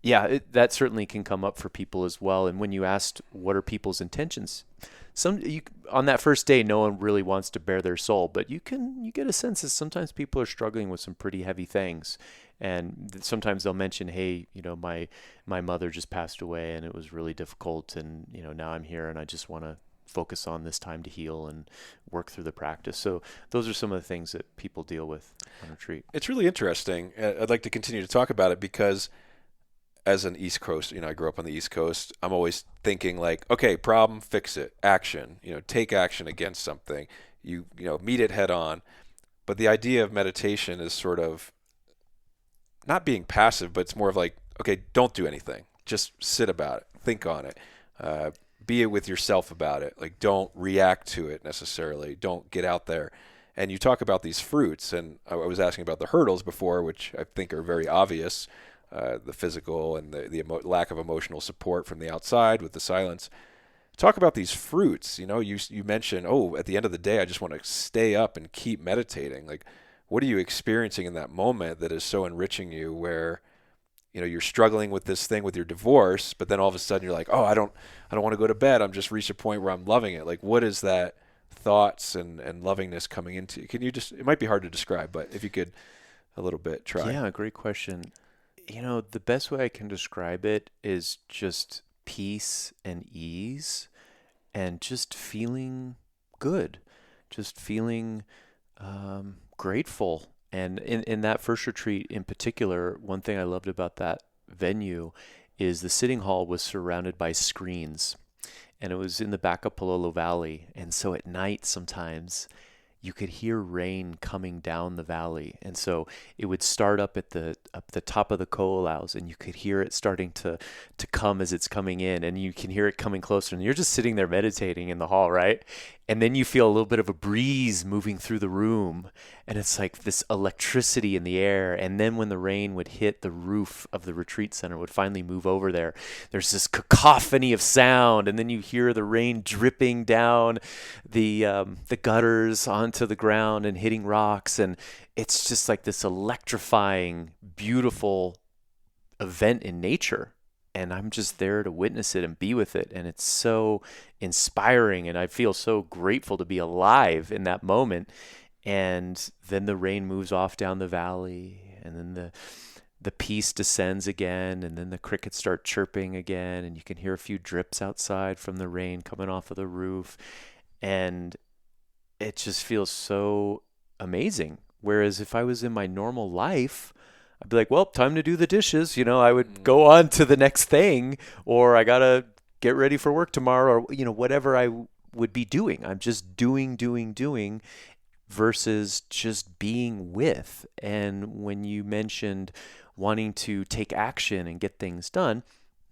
yeah, that certainly can come up for people as well. And when you asked what are people's intentions, on that first day, no one really wants to bare their soul, but you get a sense that sometimes people are struggling with some pretty heavy things. And sometimes they'll mention, hey, my mother just passed away and it was really difficult. And, now I'm here and I just want to focus on this time to heal and work through the practice. So those are some of the things that people deal with on retreat. It's really interesting. I'd like to continue to talk about it because as an East Coast, I grew up on the East Coast. I'm always thinking like, okay, problem, fix it, action, take action against something, meet it head on. But the idea of meditation is sort of not being passive, but it's more of like, okay, don't do anything. Just sit about it, think on it, be it with yourself about it. Like, don't react to it necessarily. Don't get out there. And you talk about these fruits, and I was asking about the hurdles before, which I think are very obvious. The physical and the lack of emotional support from the outside with the silence. Talk about these fruits. You mentioned, at the end of the day, I just want to stay up and keep meditating. Like, what are you experiencing in that moment that is so enriching you where, you're struggling with this thing with your divorce, but then all of a sudden you're like, oh, I don't want to go to bed. I'm just reached a point where I'm loving it. Like, what is that thoughts and lovingness coming into? Can you it might be hard to describe, but if you could a little bit try. Yeah, great question. The best way I can describe it is just peace and ease and just feeling good, just feeling grateful. And in that first retreat in particular, one thing I loved about that venue is the sitting hall was surrounded by screens, and it was in the back of Palolo Valley. And so at night sometimes you could hear rain coming down the valley. And so it would start up at the top of the ko'olaus, and you could hear it starting to come as it's coming in, and you can hear it coming closer, and you're just sitting there meditating in the hall, right? And then you feel a little bit of a breeze moving through the room, and it's like this electricity in the air. And then when the rain would hit the roof of the retreat center, would finally move over there, there's this cacophony of sound, and then you hear the rain dripping down the gutters onto the ground and hitting rocks, and it's just like this electrifying, beautiful event in nature. And I'm just there to witness it and be with it. And it's so inspiring. And I feel so grateful to be alive in that moment. And then the rain moves off down the valley. And then the peace descends again. And then the crickets start chirping again. And you can hear a few drips outside from the rain coming off of the roof. And it just feels so amazing. Whereas if I was in my normal life, I'd be like, well, time to do the dishes. I would go on to the next thing, or I got to get ready for work tomorrow, or, whatever I would be doing. I'm just doing versus just being with. And when you mentioned wanting to take action and get things done,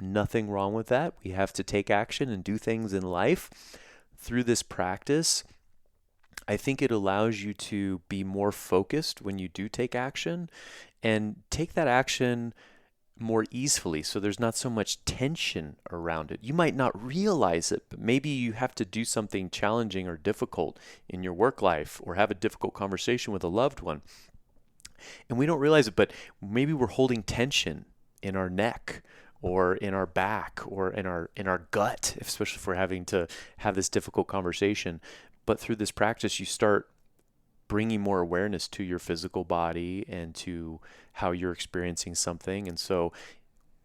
nothing wrong with that. We have to take action and do things in life. Through this practice, I think it allows you to be more focused when you do take action, and take that action more easily, so there's not so much tension around it. You might not realize it, but maybe you have to do something challenging or difficult in your work life, or have a difficult conversation with a loved one, and we don't realize it, but maybe we're holding tension in our neck or in our back or in our gut, especially if we're having to have this difficult conversation. But through this practice, you start bringing more awareness to your physical body and to how you're experiencing something. And so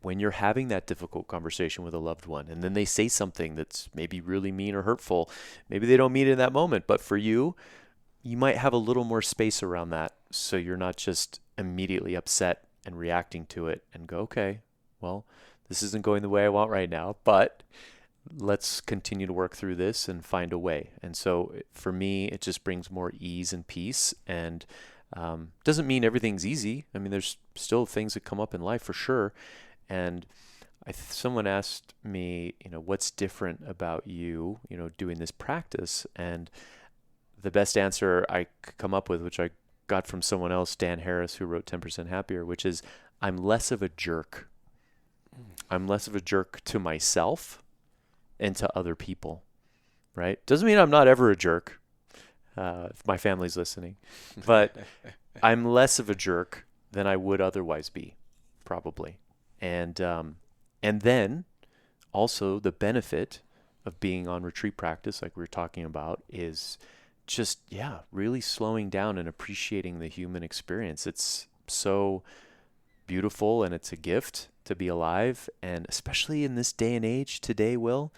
when you're having that difficult conversation with a loved one, and then they say something that's maybe really mean or hurtful, maybe they don't mean it in that moment, but for you, you might have a little more space around that, so you're not just immediately upset and reacting to it and go, okay, well, this isn't going the way I want right now, but let's continue to work through this and find a way. And so for me, it just brings more ease and peace, and doesn't mean everything's easy. I mean, there's still things that come up in life for sure. And someone asked me, what's different about you, doing this practice? And the best answer I could come up with, which I got from someone else, Dan Harris, who wrote 10% Happier, which is, I'm less of a jerk. I'm less of a jerk to myself and to other people, right? Doesn't mean I'm not ever a jerk, if my family's listening, but I'm less of a jerk than I would otherwise be, probably. And then also the benefit of being on retreat practice, like we were talking about, is just, really slowing down and appreciating the human experience. It's so beautiful, and it's a gift to be alive. And especially in this day and age today, Will,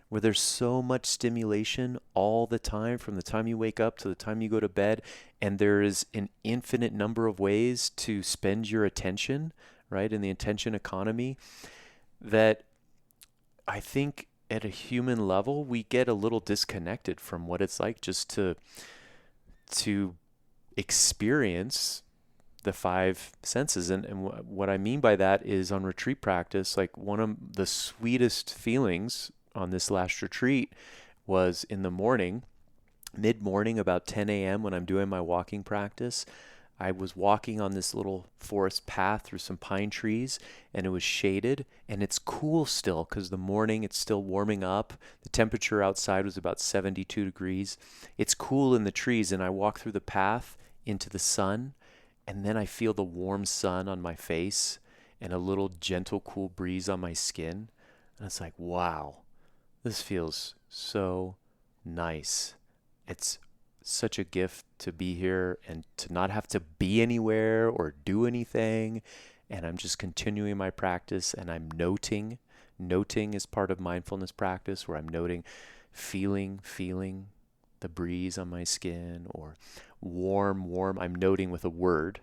where there's so much stimulation all the time, from the time you wake up to the time you go to bed, and there is an infinite number of ways to spend your attention, right, in the attention economy, that I think at a human level, we get a little disconnected from what it's like just to experience the five senses. And what I mean by that is, on retreat practice, like, one of the sweetest feelings on this last retreat was in the morning, mid-morning, about 10 a.m. when I'm doing my walking practice. I was walking on this little forest path through some pine trees, and it was shaded, and it's cool still because the morning, it's still warming up. The temperature outside was about 72 degrees. It's cool in the trees, and I walk through the path into the sun, and then I feel the warm sun on my face and a little gentle, cool breeze on my skin. And it's like, wow, this feels so nice. It's such a gift to be here and to not have to be anywhere or do anything. And I'm just continuing my practice, and I'm noting. Noting is part of mindfulness practice, where I'm noting, feeling the breeze on my skin, or warm. I'm noting with a word,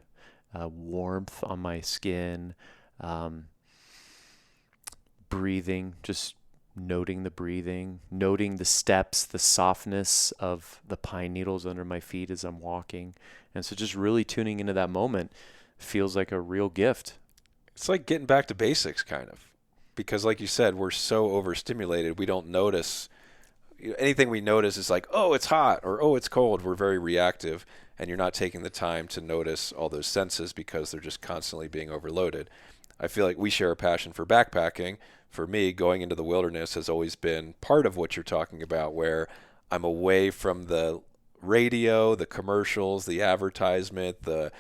warmth on my skin, breathing, just noting the breathing, noting the steps, the softness of the pine needles under my feet as I'm walking. And so just really tuning into that moment feels like a real gift. It's like getting back to basics, kind of, because like you said, we're so overstimulated, we don't notice anything we notice is like, oh, it's hot or oh, it's cold. We're very reactive, and you're not taking the time to notice all those senses because they're just constantly being overloaded. I feel like we share a passion for backpacking. For me, going into the wilderness has always been part of what you're talking about, where I'm away from the radio, the commercials, the advertisement, the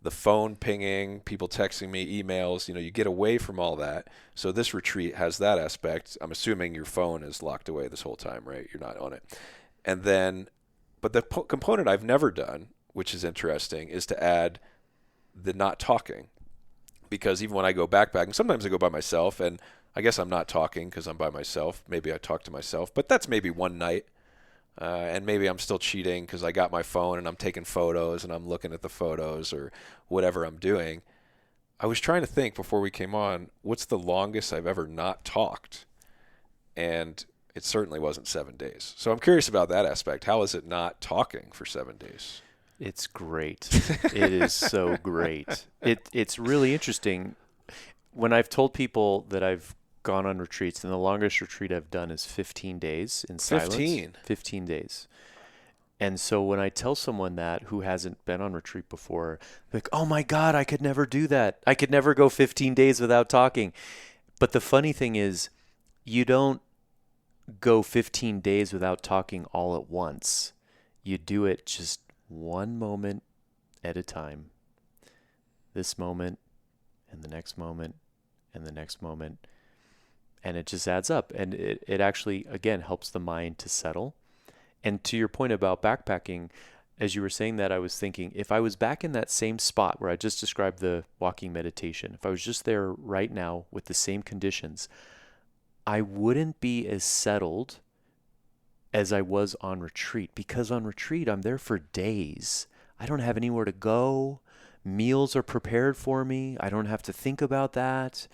phone pinging, people texting me, emails. You get away from all that. So this retreat has that aspect. I'm assuming your phone is locked away this whole time, right? You're not on it. And then, but the component I've never done, which is interesting, is to add the not talking. Because even when I go backpacking, sometimes I go by myself, and I guess I'm not talking because I'm by myself. Maybe I talk to myself, but that's maybe one night. And maybe I'm still cheating because I got my phone and I'm taking photos and I'm looking at the photos or whatever I'm doing. I was trying to think before we came on, what's the longest I've ever not talked? And it certainly wasn't 7 days. So I'm curious about that aspect. How is it not talking for 7 days? It's great. It is so great. It's really interesting. When I've told people that I've gone on retreats, and the longest retreat I've done is 15 days in silence. 15 days. And so when I tell someone that who hasn't been on retreat before, like, oh my God, I could never do that. I could never go 15 days without talking. But the funny thing is, you don't go 15 days without talking all at once. You do it just one moment at a time. This moment and the next moment and the next moment. And it just adds up. And it actually, again, helps the mind to settle. And to your point about backpacking, as you were saying that, I was thinking, if I was back in that same spot where I just described the walking meditation, if I was just there right now with the same conditions, I wouldn't be as settled as I was on retreat. Because on retreat, I'm there for days. I don't have anywhere to go. Meals are prepared for me. I don't have to think about that.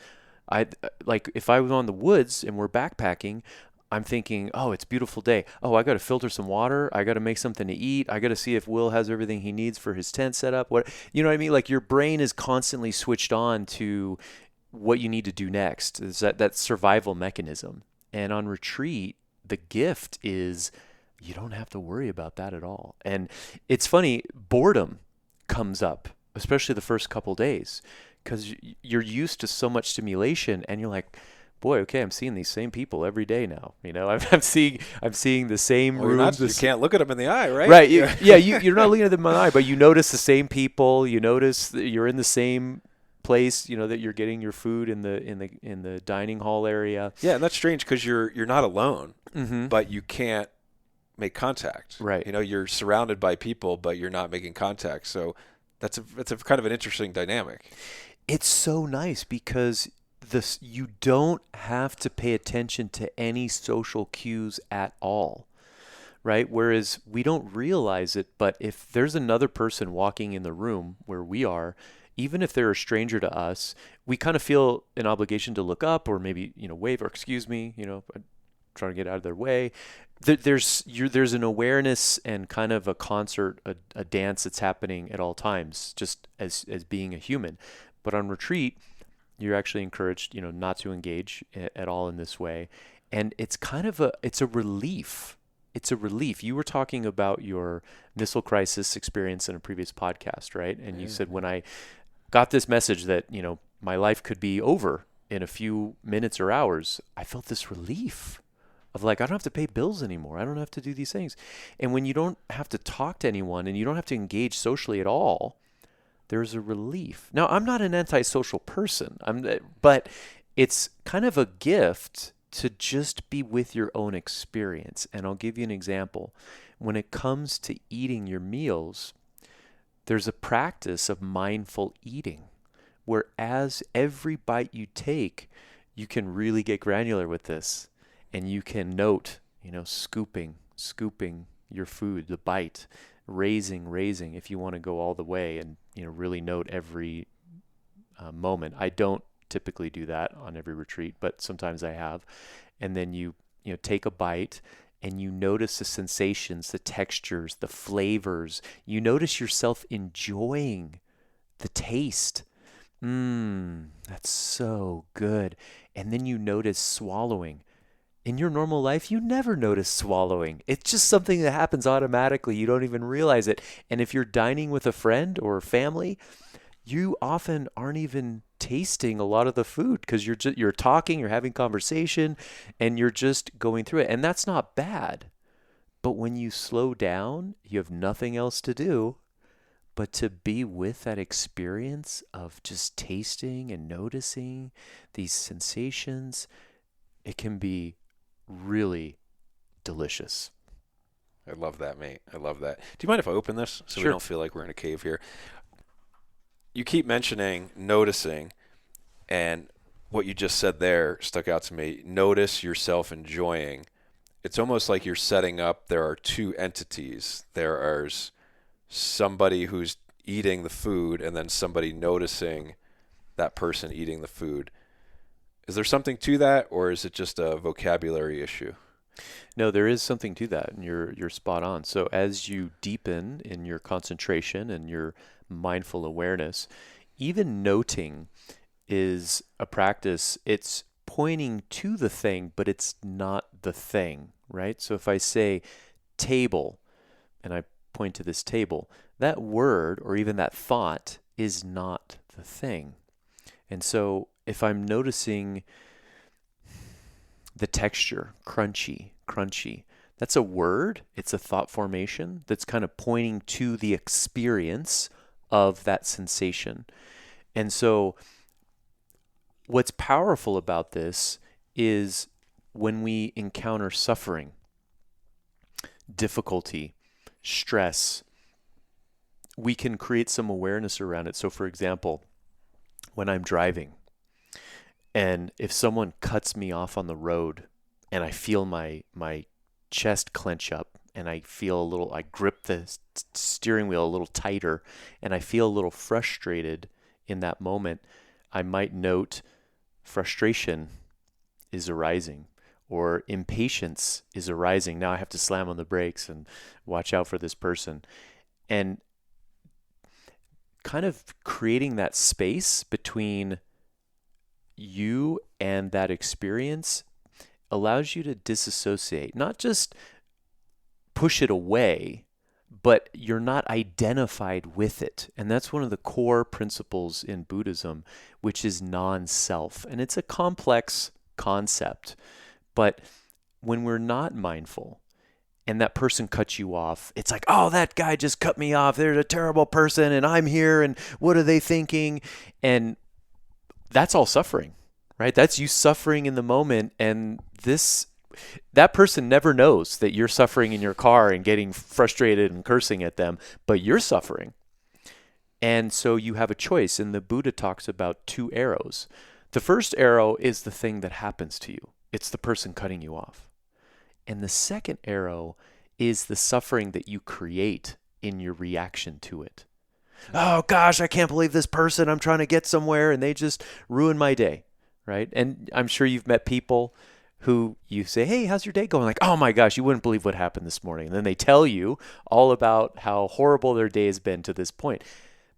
Like if I was on the woods and we're backpacking, I'm thinking, oh, it's a beautiful day. Oh, I got to filter some water. I got to make something to eat. I got to see if Will has everything he needs for his tent set up. You know what I mean? Like your brain is constantly switched on to what you need to do next. Is that survival mechanism. And on retreat, the gift is you don't have to worry about that at all. And it's funny, boredom comes up, especially the first couple days, because you're used to so much stimulation, and you're like, boy, okay, I'm seeing these same people every day now. I'm seeing the same rooms. You can't look at them in the eye, right? Right. You're not looking at them in the eye, but you notice the same people. You notice that you're in the same place. That you're getting your food in the dining hall area. Yeah, and that's strange because you're not alone, mm-hmm. but you can't make contact. Right. You're surrounded by people, but you're not making contact. So that's a kind of an interesting dynamic. It's so nice because you don't have to pay attention to any social cues at all, right? Whereas we don't realize it, but if there's another person walking in the room where we are, even if they're a stranger to us, we kind of feel an obligation to look up or maybe, wave or excuse me, trying to get out of their way. There's an awareness and kind of a concert, a dance that's happening at all times, just as being a human. But on retreat, you're actually encouraged, not to engage at all in this way. And it's kind of it's a relief. It's a relief. You were talking about your missile crisis experience in a previous podcast, right? And you said when I got this message that, my life could be over in a few minutes or hours, I felt this relief of like, I don't have to pay bills anymore. I don't have to do these things. And when you don't have to talk to anyone and you don't have to engage socially at all, there's a relief. Now, I'm not an antisocial person, but it's kind of a gift to just be with your own experience. And I'll give you an example. When it comes to eating your meals, there's a practice of mindful eating, where as every bite you take, you can really get granular with this. And you can note, scooping your food, the bite, raising, if you want to go all the way and, really note every moment. I don't typically do that on every retreat, but sometimes I have. And then you take a bite and you notice the sensations, the textures, the flavors. You notice yourself enjoying the taste. That's so good. And then you notice swallowing. In your normal life, you never notice swallowing. It's just something that happens automatically. You don't even realize it. And if you're dining with a friend or family, you often aren't even tasting a lot of the food because you're talking, you're having conversation, and you're just going through it. And that's not bad. But when you slow down, you have nothing else to do but to be with that experience of just tasting and noticing these sensations. It can be really delicious. I love that, mate. I love that. Do you mind if I open this so we Sure. don't feel like we're in a cave here? You keep mentioning noticing, and what you just said there stuck out to me. Notice yourself enjoying. It's almost like you're setting up there are two entities. There is somebody who's eating the food and then somebody noticing that person eating the food. Is there something to that, or is it just a vocabulary issue? No, there is something to that, and you're spot on. So as you deepen in your concentration and your mindful awareness, even noting is a practice. It's pointing to the thing, but it's not the thing, right? So if I say table and I point to this table, that word or even that thought is not the thing. And so if I'm noticing the texture, crunchy, that's a word. It's a thought formation that's kind of pointing to the experience of that sensation. And so what's powerful about this is when we encounter suffering, difficulty, stress, we can create some awareness around it. So for example, when I'm driving and if someone cuts me off on the road and I feel my chest clench up and I grip the steering wheel a little tighter and I feel a little frustrated in that moment, I might note frustration is arising or impatience is arising. Now I have to slam on the brakes and watch out for this person. And kind of creating that space between you and that experience allows you to disassociate, not just push it away, but you're not identified with it. And that's one of the core principles in Buddhism, which is non-self. And it's a complex concept, but when we're not mindful and that person cuts you off, it's like, oh, that guy just cut me off. They're a terrible person and I'm here and what are they thinking? And that's all suffering, right? That's you suffering in the moment. And that person never knows that you're suffering in your car and getting frustrated and cursing at them, but you're suffering. And so you have a choice. And the Buddha talks about two arrows. The first arrow is the thing that happens to you. It's the person cutting you off. And the second arrow is the suffering that you create in your reaction to it. Oh gosh, I can't believe this person. I'm trying to get somewhere and they just ruined my day, right? And I'm sure you've met people who you say, hey, how's your day going? Like, oh my gosh, you wouldn't believe what happened this morning. And then they tell you all about how horrible their day has been to this point.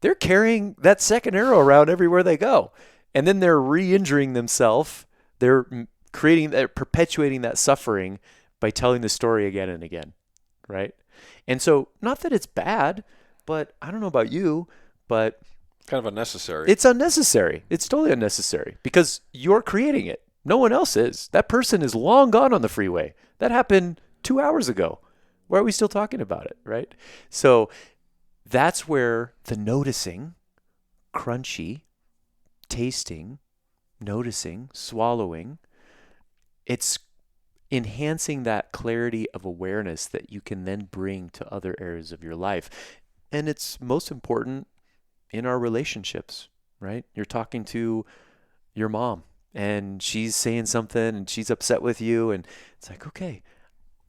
They're carrying that second arrow around everywhere they go. And then they're re-injuring themselves. They're perpetuating that suffering by telling the story again and again, right? And so, not that it's bad, but I don't know about you, but Kind of unnecessary. it's unnecessary. It's totally unnecessary because you're creating it. No one else is. That person is long gone on the freeway. That happened 2 hours ago. Why are we still talking about it, right? So that's where the noticing, crunchy, tasting, noticing, swallowing, it's enhancing that clarity of awareness that you can then bring to other areas of your life. And it's most important in our relationships, right? You're talking to your mom and she's saying something and she's upset with you. And it's like, okay,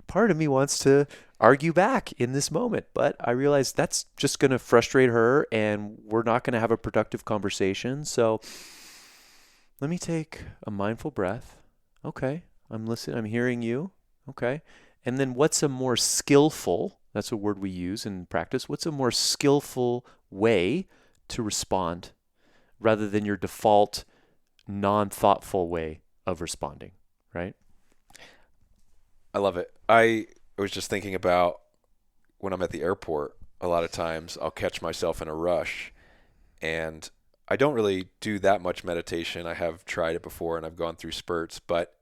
part of me wants to argue back in this moment, but I realize that's just going to frustrate her and we're not going to have a productive conversation. So let me take a mindful breath. Okay. I'm listening. I'm hearing you. Okay. And then what's a more skillful, that's a word we use in practice, what's a more skillful way to respond rather than your default non-thoughtful way of responding, right? I love it. I was just thinking about when I'm at the airport, a lot of times I'll catch myself in a rush, and I don't really do that much meditation. I have tried it before and I've gone through spurts, but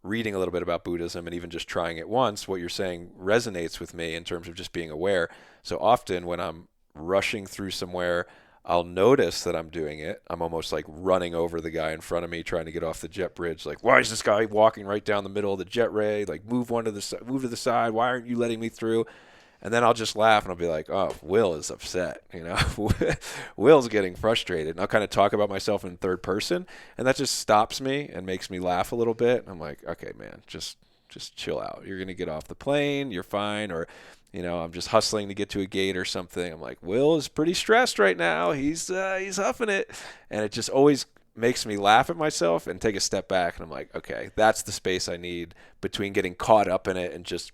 reading a little bit about Buddhism and even just trying it once, what you're saying resonates with me in terms of just being aware. So often when I'm rushing through somewhere, I'll notice that I'm doing it. I'm almost like running over the guy in front of me trying to get off the jet bridge. Like, why is this guy walking right down the middle of the jetway? Like, move to the side. Why aren't you letting me through? And then I'll just laugh and I'll be like, oh, Will is upset. Will's getting frustrated. And I'll kind of talk about myself in third person. And that just stops me and makes me laugh a little bit. And I'm like, okay, man, just chill out. You're going to get off the plane. You're fine. Or, I'm just hustling to get to a gate or something. I'm like, Will is pretty stressed right now. He's huffing it. And it just always makes me laugh at myself and take a step back. And I'm like, okay, that's the space I need between getting caught up in it and just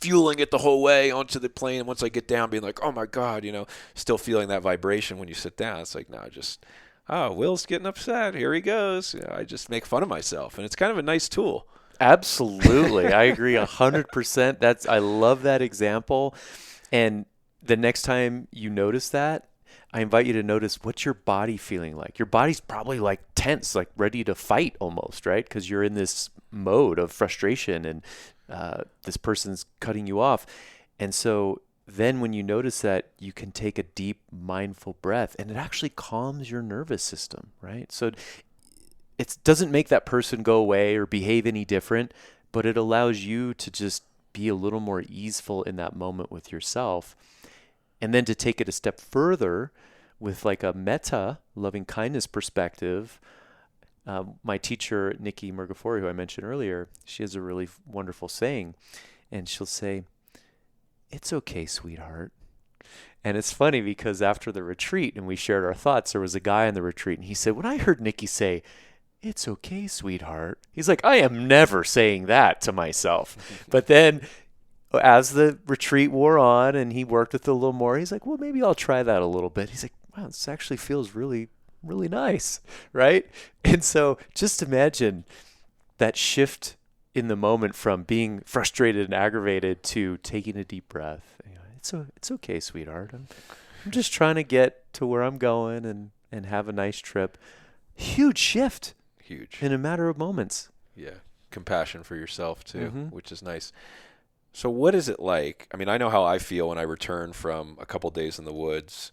fueling it the whole way onto the plane. Once I get down, being like, oh my God, still feeling that vibration when you sit down. It's like, no, Will's getting upset. Here he goes. I just make fun of myself. And it's kind of a nice tool. Absolutely. I agree 100%. I love that example. And the next time you notice that, I invite you to notice what's your body feeling like. Your body's probably like tense, like ready to fight almost, right? Because you're in this mode of frustration and this person's cutting you off. And so then when you notice that, you can take a deep, mindful breath, and it actually calms your nervous system, right? So it doesn't make that person go away or behave any different, but it allows you to just be a little more easeful in that moment with yourself. And then to take it a step further with like a metta, loving kindness perspective, my teacher, Nikki Murgafori, who I mentioned earlier, she has a really wonderful saying, and she'll say, "It's okay, sweetheart." And it's funny because after the retreat and we shared our thoughts, there was a guy in the retreat, and he said, when I heard Nikki say, "It's okay, sweetheart," he's like, I am never saying that to myself. But then as the retreat wore on and he worked with it a little more, he's like, well, maybe I'll try that a little bit. He's like, wow, this actually feels really, really nice, right? And so just imagine that shift in the moment from being frustrated and aggravated to taking a deep breath. It's okay, sweetheart. I'm just trying to get to where I'm going and have a nice trip. Huge shift. Huge. In a matter of moments. Yeah. Compassion for yourself too, Mm-hmm. which is nice. So what is it like? I mean, I know how I feel when I return from a couple days in the woods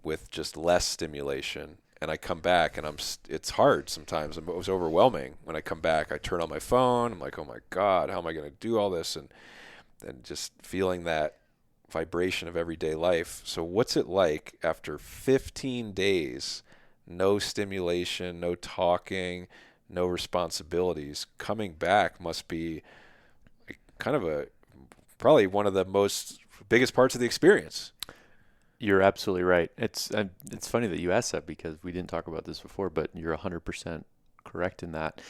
with just less stimulation, and I come back and it's hard sometimes. It was overwhelming when I come back. I turn on my phone. I'm like, oh my God, how am I going to do all this? And just feeling that vibration of everyday life. So what's it like after 15 days, no stimulation, no talking, no responsibilities? Coming back must be kind of probably one of the biggest parts of the experience. You're absolutely right. It's funny that you asked that because we didn't talk about this before, but you're 100% correct in that.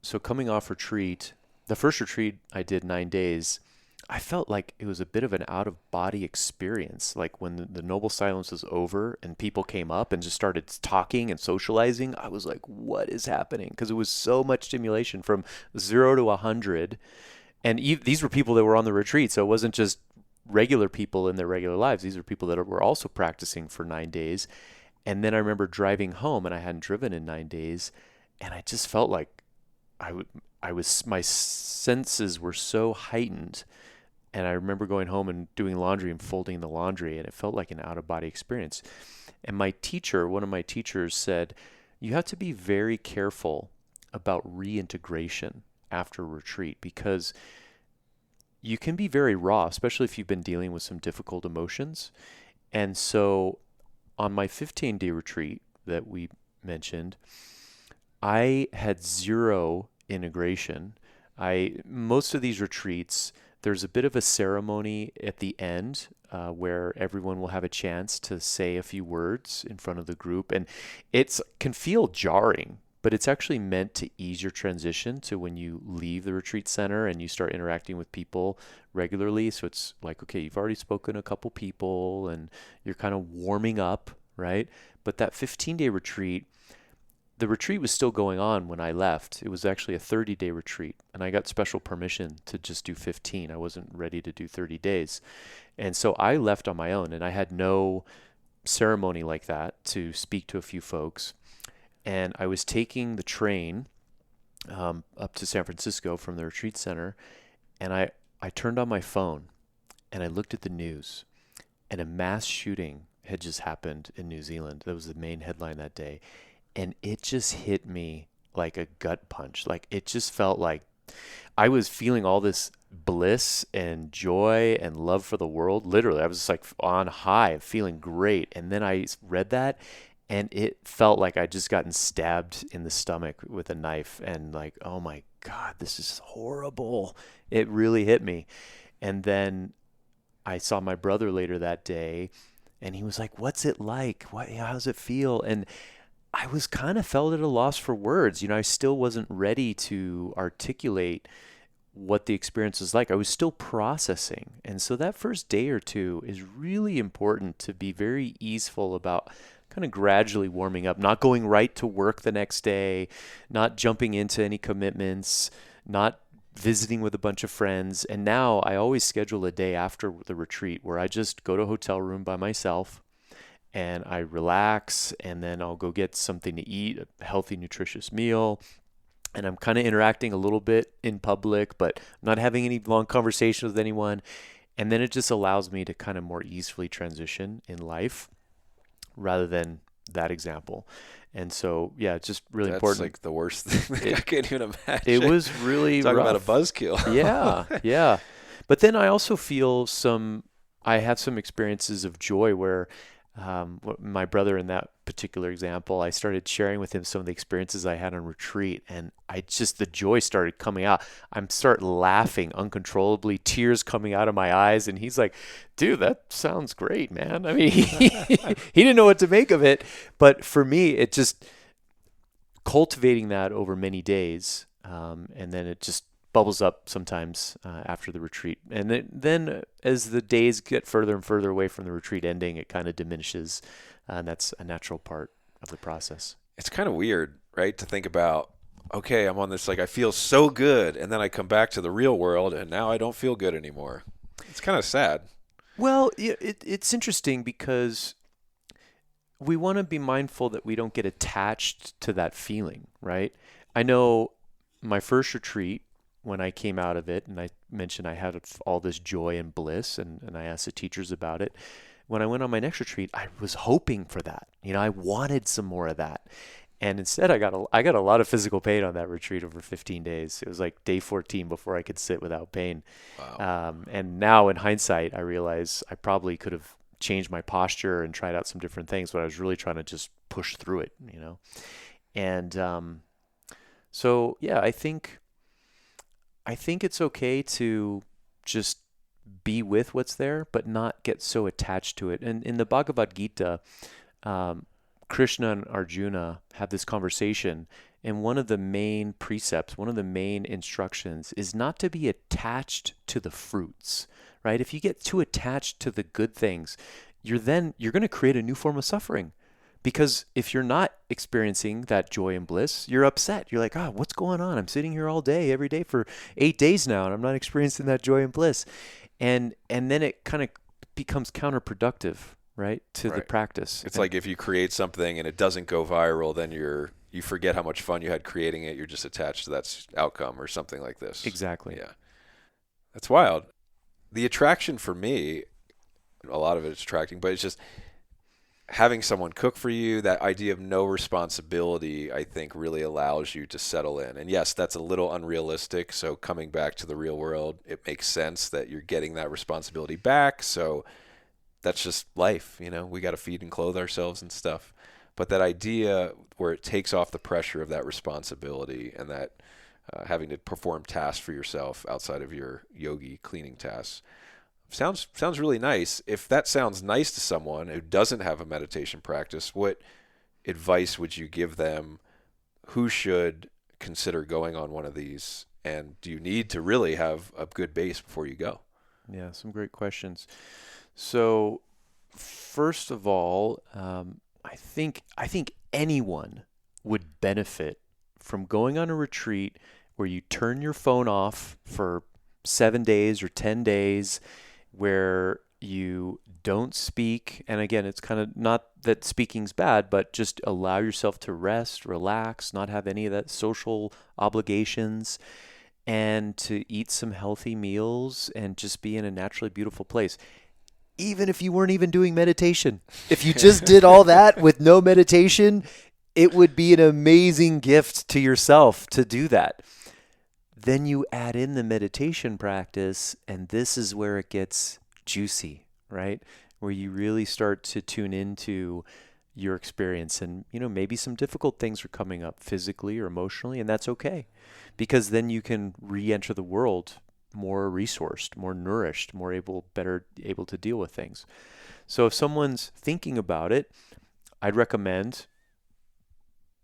So coming off retreat, the first retreat I did 9 days, I felt like it was a bit of an out-of-body experience. Like when the noble silence was over and people came up and just started talking and socializing, I was like, what is happening? Because it was so much stimulation from 0 to 100. And these were people that were on the retreat, so it wasn't just regular people in their regular lives. These are people that were also practicing for 9 days. And then I remember driving home, and I hadn't driven in 9 days, and I just felt like my senses were so heightened. And I remember going home and doing laundry and folding the laundry, and it felt like an out-of-body experience. And one of my teachers said, you have to be very careful about reintegration after retreat, because you can be very raw, especially if you've been dealing with some difficult emotions. And so on my 15-day retreat that we mentioned, I had zero integration. Most of these retreats, there's a bit of a ceremony at the end where everyone will have a chance to say a few words in front of the group. And it can feel jarring, but it's actually meant to ease your transition to when you leave the retreat center and you start interacting with people regularly. So it's like, okay, you've already spoken to a couple people and you're kind of warming up, right? But that 15-day retreat, the retreat was still going on when I left. It was actually a 30-day retreat, and I got special permission to just do 15. I wasn't ready to do 30 days. And so I left on my own, and I had no ceremony like that to speak to a few folks. And I was taking the train up to San Francisco from the retreat center, and I turned on my phone, and I looked at the news, and a mass shooting had just happened in New Zealand. That was the main headline that day. And it just hit me like a gut punch. Like it just felt like I was feeling all this bliss and joy and love for the world. Literally, I was just like on high, feeling great. And then I read that, and it felt like I'd just gotten stabbed in the stomach with a knife. And like, oh my God, this is horrible. It really hit me. And then I saw my brother later that day, and he was like, "What's it like? How does it feel?" And I was kind of felt at a loss for words. I still wasn't ready to articulate what the experience was like. I was still processing. And so that first day or two is really important to be very easeful about kind of gradually warming up, not going right to work the next day, not jumping into any commitments, not visiting with a bunch of friends. And now I always schedule a day after the retreat where I just go to a hotel room by myself and I relax, and then I'll go get something to eat, a healthy, nutritious meal. And I'm kind of interacting a little bit in public, but not having any long conversations with anyone. And then it just allows me to kind of more easily transition in life rather than that example. And so, yeah, it's just really important. That's like the worst thing. I can't even imagine. It was really Talk rough. about a buzzkill. Yeah. But then I also feel I have some experiences of joy where my brother in that particular example, I started sharing with him some of the experiences I had on retreat, and the joy started coming out. I'm start laughing uncontrollably, tears coming out of my eyes, and he's like, "Dude, that sounds great, man." I mean, he didn't know what to make of it, but for me, it just cultivating that over many days, and then it just bubbles up sometimes after the retreat. And then as the days get further and further away from the retreat ending, it kind of diminishes. And that's a natural part of the process. It's kind of weird, right? To think about, okay, I'm on this, like, I feel so good. And then I come back to the real world and now I don't feel good anymore. It's kind of sad. Well, it's interesting because we want to be mindful that we don't get attached to that feeling, right? I know my first retreat, when I came out of it, and I mentioned I had all this joy and bliss, and I asked the teachers about it. When I went on my next retreat, I was hoping for that. I wanted some more of that. And instead, I got a lot of physical pain on that retreat over 15 days. It was like day 14 before I could sit without pain. Wow. And now in hindsight, I realize I probably could have changed my posture and tried out some different things, but I was really trying to just push through it, And so, yeah, I think it's okay to just be with what's there, but not get so attached to it. And in the Bhagavad Gita, Krishna and Arjuna have this conversation, and one of the main precepts, one of the main instructions is not to be attached to the fruits, right? If you get too attached to the good things, you're going to create a new form of suffering. Because if you're not experiencing that joy and bliss, you're upset. You're like, what's going on? I'm sitting here all day, every day for 8 days now, and I'm not experiencing that joy and bliss. And then it kind of becomes counterproductive, right, to the practice. It's like if you create something and it doesn't go viral, then you forget how much fun you had creating it. You're just attached to that outcome or something like this. Exactly. Yeah. That's wild. The attraction for me, a lot of it is attracting, but it's just having someone cook for you, that idea of no responsibility, I think really allows you to settle in. And yes, that's a little unrealistic. So coming back to the real world, it makes sense that you're getting that responsibility back. So that's just life. We got to feed and clothe ourselves and stuff. But that idea where it takes off the pressure of that responsibility and that having to perform tasks for yourself outside of your yogi cleaning tasks, sounds really nice. If that sounds nice to someone who doesn't have a meditation practice, what advice would you give them? Who should consider going on one of these? And do you need to really have a good base before you go? Yeah, some great questions. So, first of all, I think anyone would benefit from going on a retreat where you turn your phone off for 7 days or 10 days, where you don't speak. And again, it's kind of not that speaking's bad, but just allow yourself to rest, relax, not have any of that social obligations, and to eat some healthy meals and just be in a naturally beautiful place. Even if you weren't even doing meditation, if you just did all that with no meditation, it would be an amazing gift to yourself to do that. Then you add in the meditation practice, and this is where it gets juicy, right? Where you really start to tune into your experience, and maybe some difficult things are coming up physically or emotionally, and that's okay, because then you can re-enter the world more resourced, more nourished, better able to deal with things. So if someone's thinking about it, I'd recommend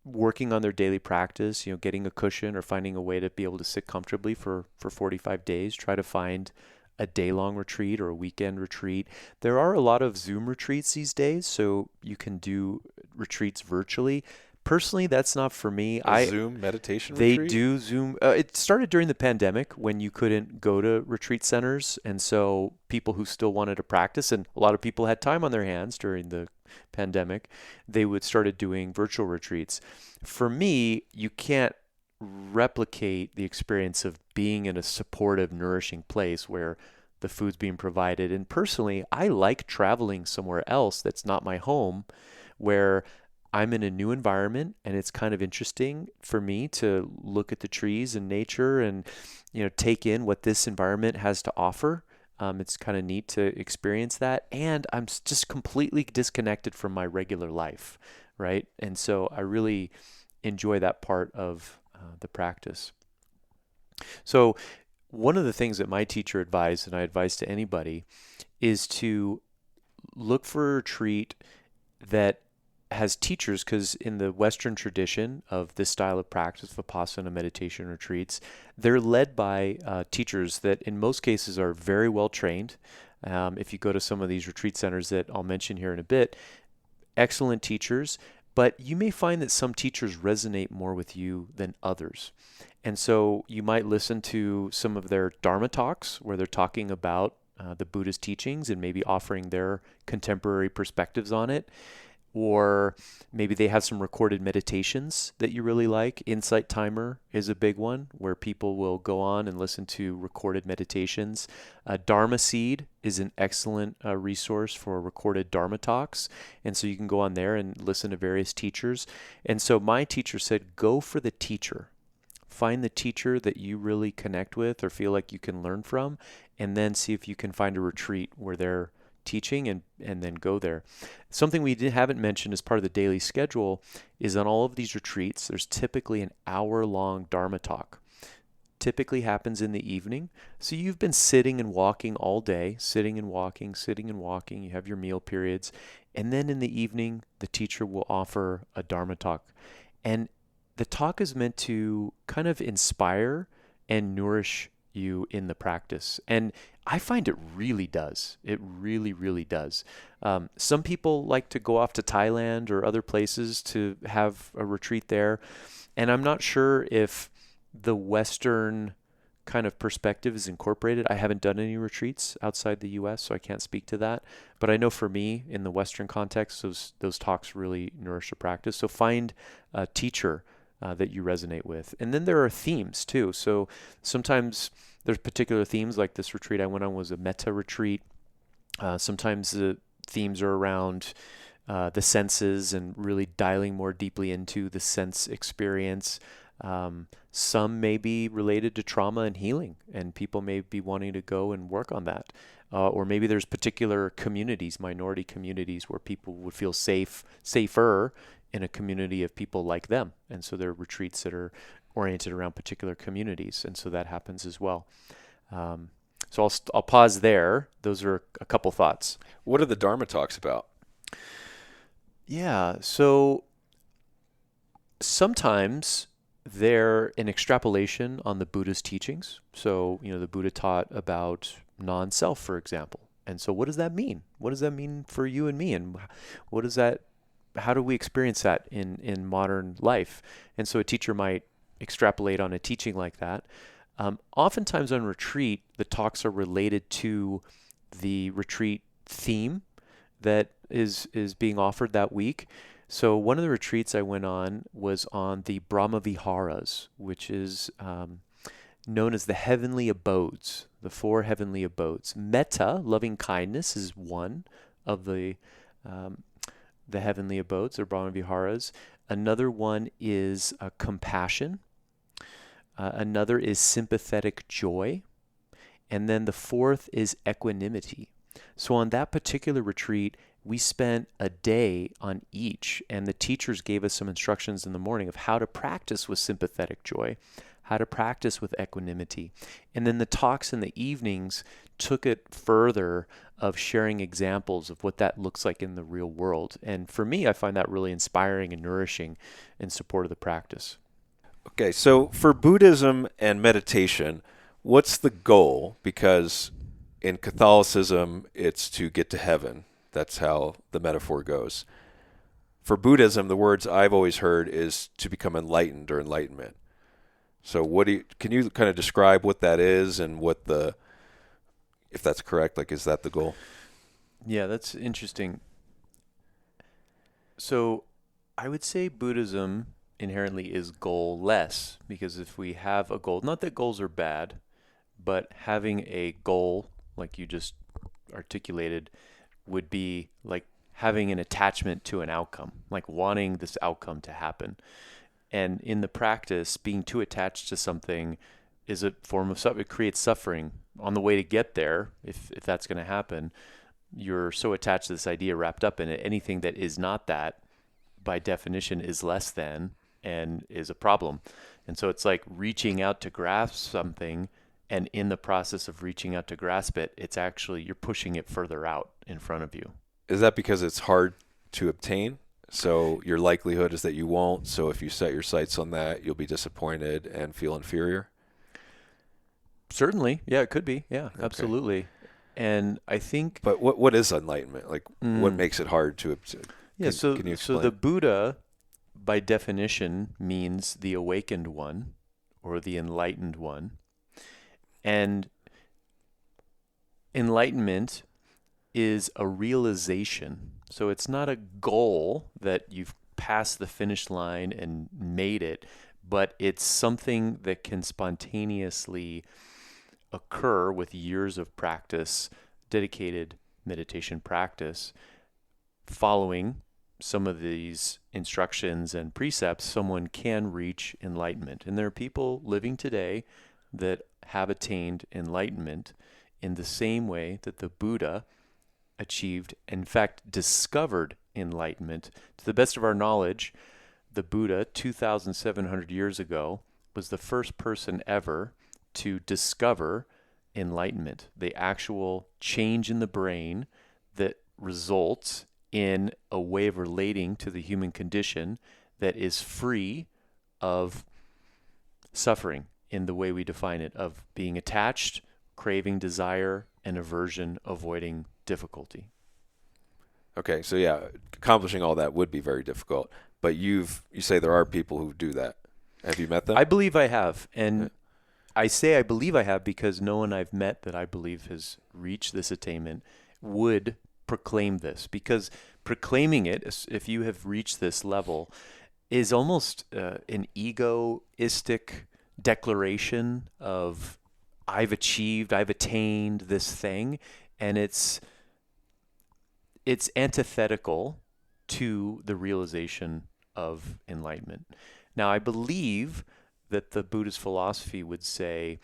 working on their daily practice, getting a cushion or finding a way to be able to sit comfortably for 45 days. Try to find a day-long retreat or a weekend retreat. There are a lot of Zoom retreats these days, so you can do retreats virtually. Personally, that's not for me. Zoom meditation They retreat? do Zoom. It started during the pandemic when you couldn't go to retreat centers, and so people who still wanted to practice, and a lot of people had time on their hands during the pandemic, they would started doing virtual retreats. For me, you can't replicate the experience of being in a supportive, nourishing place where the food's being provided. And personally, I like traveling somewhere else that's not my home, where I'm in a new environment, and it's kind of interesting for me to look at the trees and nature and, take in what this environment has to offer. It's kind of neat to experience that. And I'm just completely disconnected from my regular life, right? And so I really enjoy that part of the practice. So one of the things that my teacher advised, and I advise to anybody, is to look for a retreat that has teachers, because in the Western tradition of this style of practice, Vipassana meditation retreats, they're led by teachers that in most cases are very well trained. If you go to some of these retreat centers that I'll mention here in a bit, excellent teachers, but you may find that some teachers resonate more with you than others. And so you might listen to some of their Dharma talks where they're talking about the Buddhist teachings and maybe offering their contemporary perspectives on it. Or maybe they have some recorded meditations that you really like. Insight Timer is a big one where people will go on and listen to recorded meditations. Dharma Seed is an excellent resource for recorded Dharma talks. And so you can go on there and listen to various teachers. And so my teacher said, go for the teacher. Find the teacher that you really connect with or feel like you can learn from, and then see if you can find a retreat where they're teaching and then go there. Something we haven't mentioned as part of the daily schedule is on all of these retreats, there's typically an hour-long Dharma talk. Typically happens in the evening. So you've been sitting and walking all day, sitting and walking, sitting and walking. You have your meal periods. And then in the evening, the teacher will offer a Dharma talk. And the talk is meant to kind of inspire and nourish you in the practice. And I find it really does. It really, really does. Some people like to go off to Thailand or other places to have a retreat there. And I'm not sure if the Western kind of perspective is incorporated. I haven't done any retreats outside the U.S., so I can't speak to that. But I know for me, in the Western context, those talks really nourish the practice. So find a teacher that you resonate with. And then there are themes too. So sometimes there's particular themes, like this retreat I went on was a metta retreat. Sometimes the themes are around the senses and really dialing more deeply into the sense experience. Some may be related to trauma and healing, and people may be wanting to go and work on that. Or maybe there's particular communities, minority communities, where people would feel safer in a community of people like them. And so there are retreats that are oriented around particular communities. And so that happens as well. So I'll pause there. Those are a couple thoughts. What are the Dharma talks about? Yeah. So sometimes they're an extrapolation on the Buddha's teachings. So, the Buddha taught about non-self, for example. And so what does that mean? What does that mean for you and me? And what does that how do we experience that in modern life? And so a teacher might extrapolate on a teaching like that. Oftentimes on retreat, the talks are related to the retreat theme that is being offered that week. So one of the retreats I went on was on the Brahma Viharas, which is known as the heavenly abodes, the four heavenly abodes. Metta, loving kindness, is one of the heavenly abodes, or Brahma Viharas. Another one is compassion. Another is sympathetic joy. And then the fourth is equanimity. So on that particular retreat, we spent a day on each, and the teachers gave us some instructions in the morning of how to practice with sympathetic joy, how to practice with equanimity. And then the talks in the evenings took it further of sharing examples of what that looks like in the real world. And for me, I find that really inspiring and nourishing in support of the practice. Okay, so for Buddhism and meditation, what's the goal? Because in Catholicism, it's to get to heaven. That's how the metaphor goes. For Buddhism, the words I've always heard is to become enlightened or enlightenment. So can you kind of describe what that is and if that's correct, like, is that the goal? Yeah, that's interesting. So I would say Buddhism inherently is goal-less, because if we have a goal, not that goals are bad, but having a goal, like you just articulated, would be like having an attachment to an outcome, like wanting this outcome to happen. And in the practice, being too attached to something is a form of suffering. It creates suffering on the way to get there. If that's going to happen, you're so attached to this idea, wrapped up in it. Anything that is not that, by definition, is less than and is a problem. And so it's like reaching out to grasp something, and in the process of reaching out to grasp it, it's actually, you're pushing it further out in front of you. Is that because it's hard to obtain? So your likelihood is that you won't. So if you set your sights on that, you'll be disappointed and feel inferior? Certainly. Yeah, it could be. Yeah, Okay. Absolutely. And I think... But what is enlightenment? Like, what makes it hard to obtain? Yeah, Can you explain? so the Buddha, by definition, means the awakened one or the enlightened one. And enlightenment is a realization. So it's not a goal that you've passed the finish line and made it, but it's something that can spontaneously occur with years of practice, dedicated meditation practice. Following some of these instructions and precepts, someone can reach enlightenment. And there are people living today that have attained enlightenment in the same way that the Buddha achieved, in fact, discovered enlightenment. To the best of our knowledge, the Buddha, 2,700 years ago, was the first person ever to discover enlightenment, the actual change in the brain that results in a way of relating to the human condition that is free of suffering in the way we define it, of being attached, craving, desire, and aversion, avoiding difficulty. Okay, so yeah, accomplishing all that would be very difficult. But you say there are people who do that. Have you met them? I believe I have. And I say I believe I have because no one I've met that I believe has reached this attainment would proclaim this. Because proclaiming it, if you have reached this level, is almost an egoistic declaration of, I've achieved, I've attained this thing. And it's antithetical to the realization of enlightenment. Now, I believe that the Buddhist philosophy would say,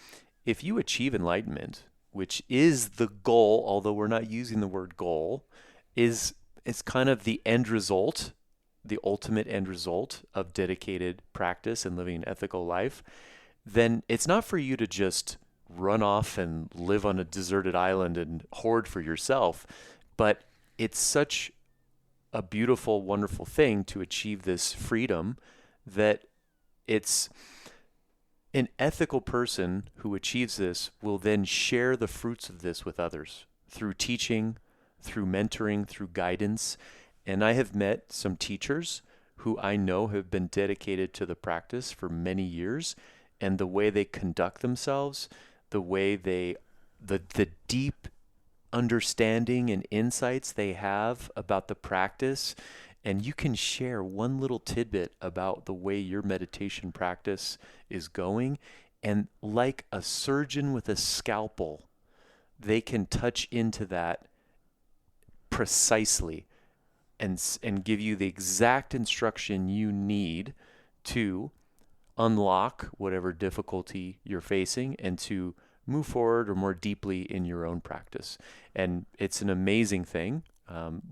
if you achieve enlightenment, which is the goal, although we're not using the word goal, it's kind of the end result, the ultimate end result of dedicated practice and living an ethical life, then it's not for you to just run off and live on a deserted island and hoard for yourself, but it's such a beautiful, wonderful thing to achieve this freedom that it's an ethical person who achieves this will then share the fruits of this with others through teaching, through mentoring, through guidance. And I have met some teachers who I know have been dedicated to the practice for many years, and the way they conduct themselves, the way the deep understanding and insights they have about the practice. And you can share one little tidbit about the way your meditation practice is going. And like a surgeon with a scalpel, they can touch into that precisely and give you the exact instruction you need to unlock whatever difficulty you're facing and to move forward or more deeply in your own practice. And it's an amazing thing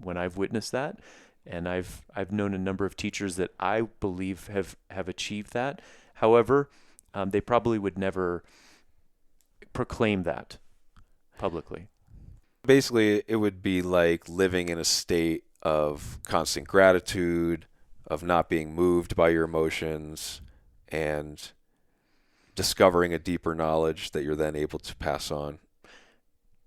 when I've witnessed that. And I've known a number of teachers that I believe have achieved that. However, they probably would never proclaim that publicly. Basically, it would be like living in a state of constant gratitude, of not being moved by your emotions, and discovering a deeper knowledge that you're then able to pass on.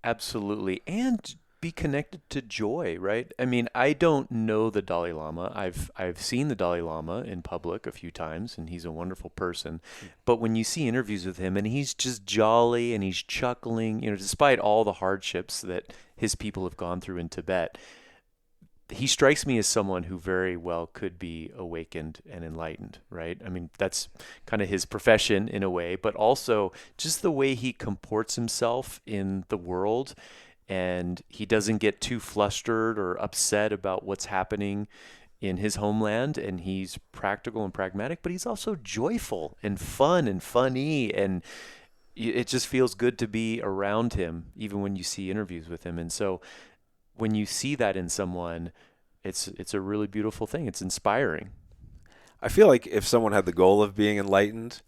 Absolutely. And be connected to joy, right? I mean, I don't know the Dalai Lama. I've seen the Dalai Lama in public a few times, and he's a wonderful person. But when you see interviews with him and he's just jolly and he's chuckling, despite all the hardships that his people have gone through in Tibet, he strikes me as someone who very well could be awakened and enlightened, right? I mean, that's kind of his profession in a way, but also just the way he comports himself in the world. And he doesn't get too flustered or upset about what's happening in his homeland. And he's practical and pragmatic, but he's also joyful and fun and funny. And it just feels good to be around him, even when you see interviews with him. And so when you see that in someone, it's a really beautiful thing. It's inspiring. I feel like if someone had the goal of being enlightened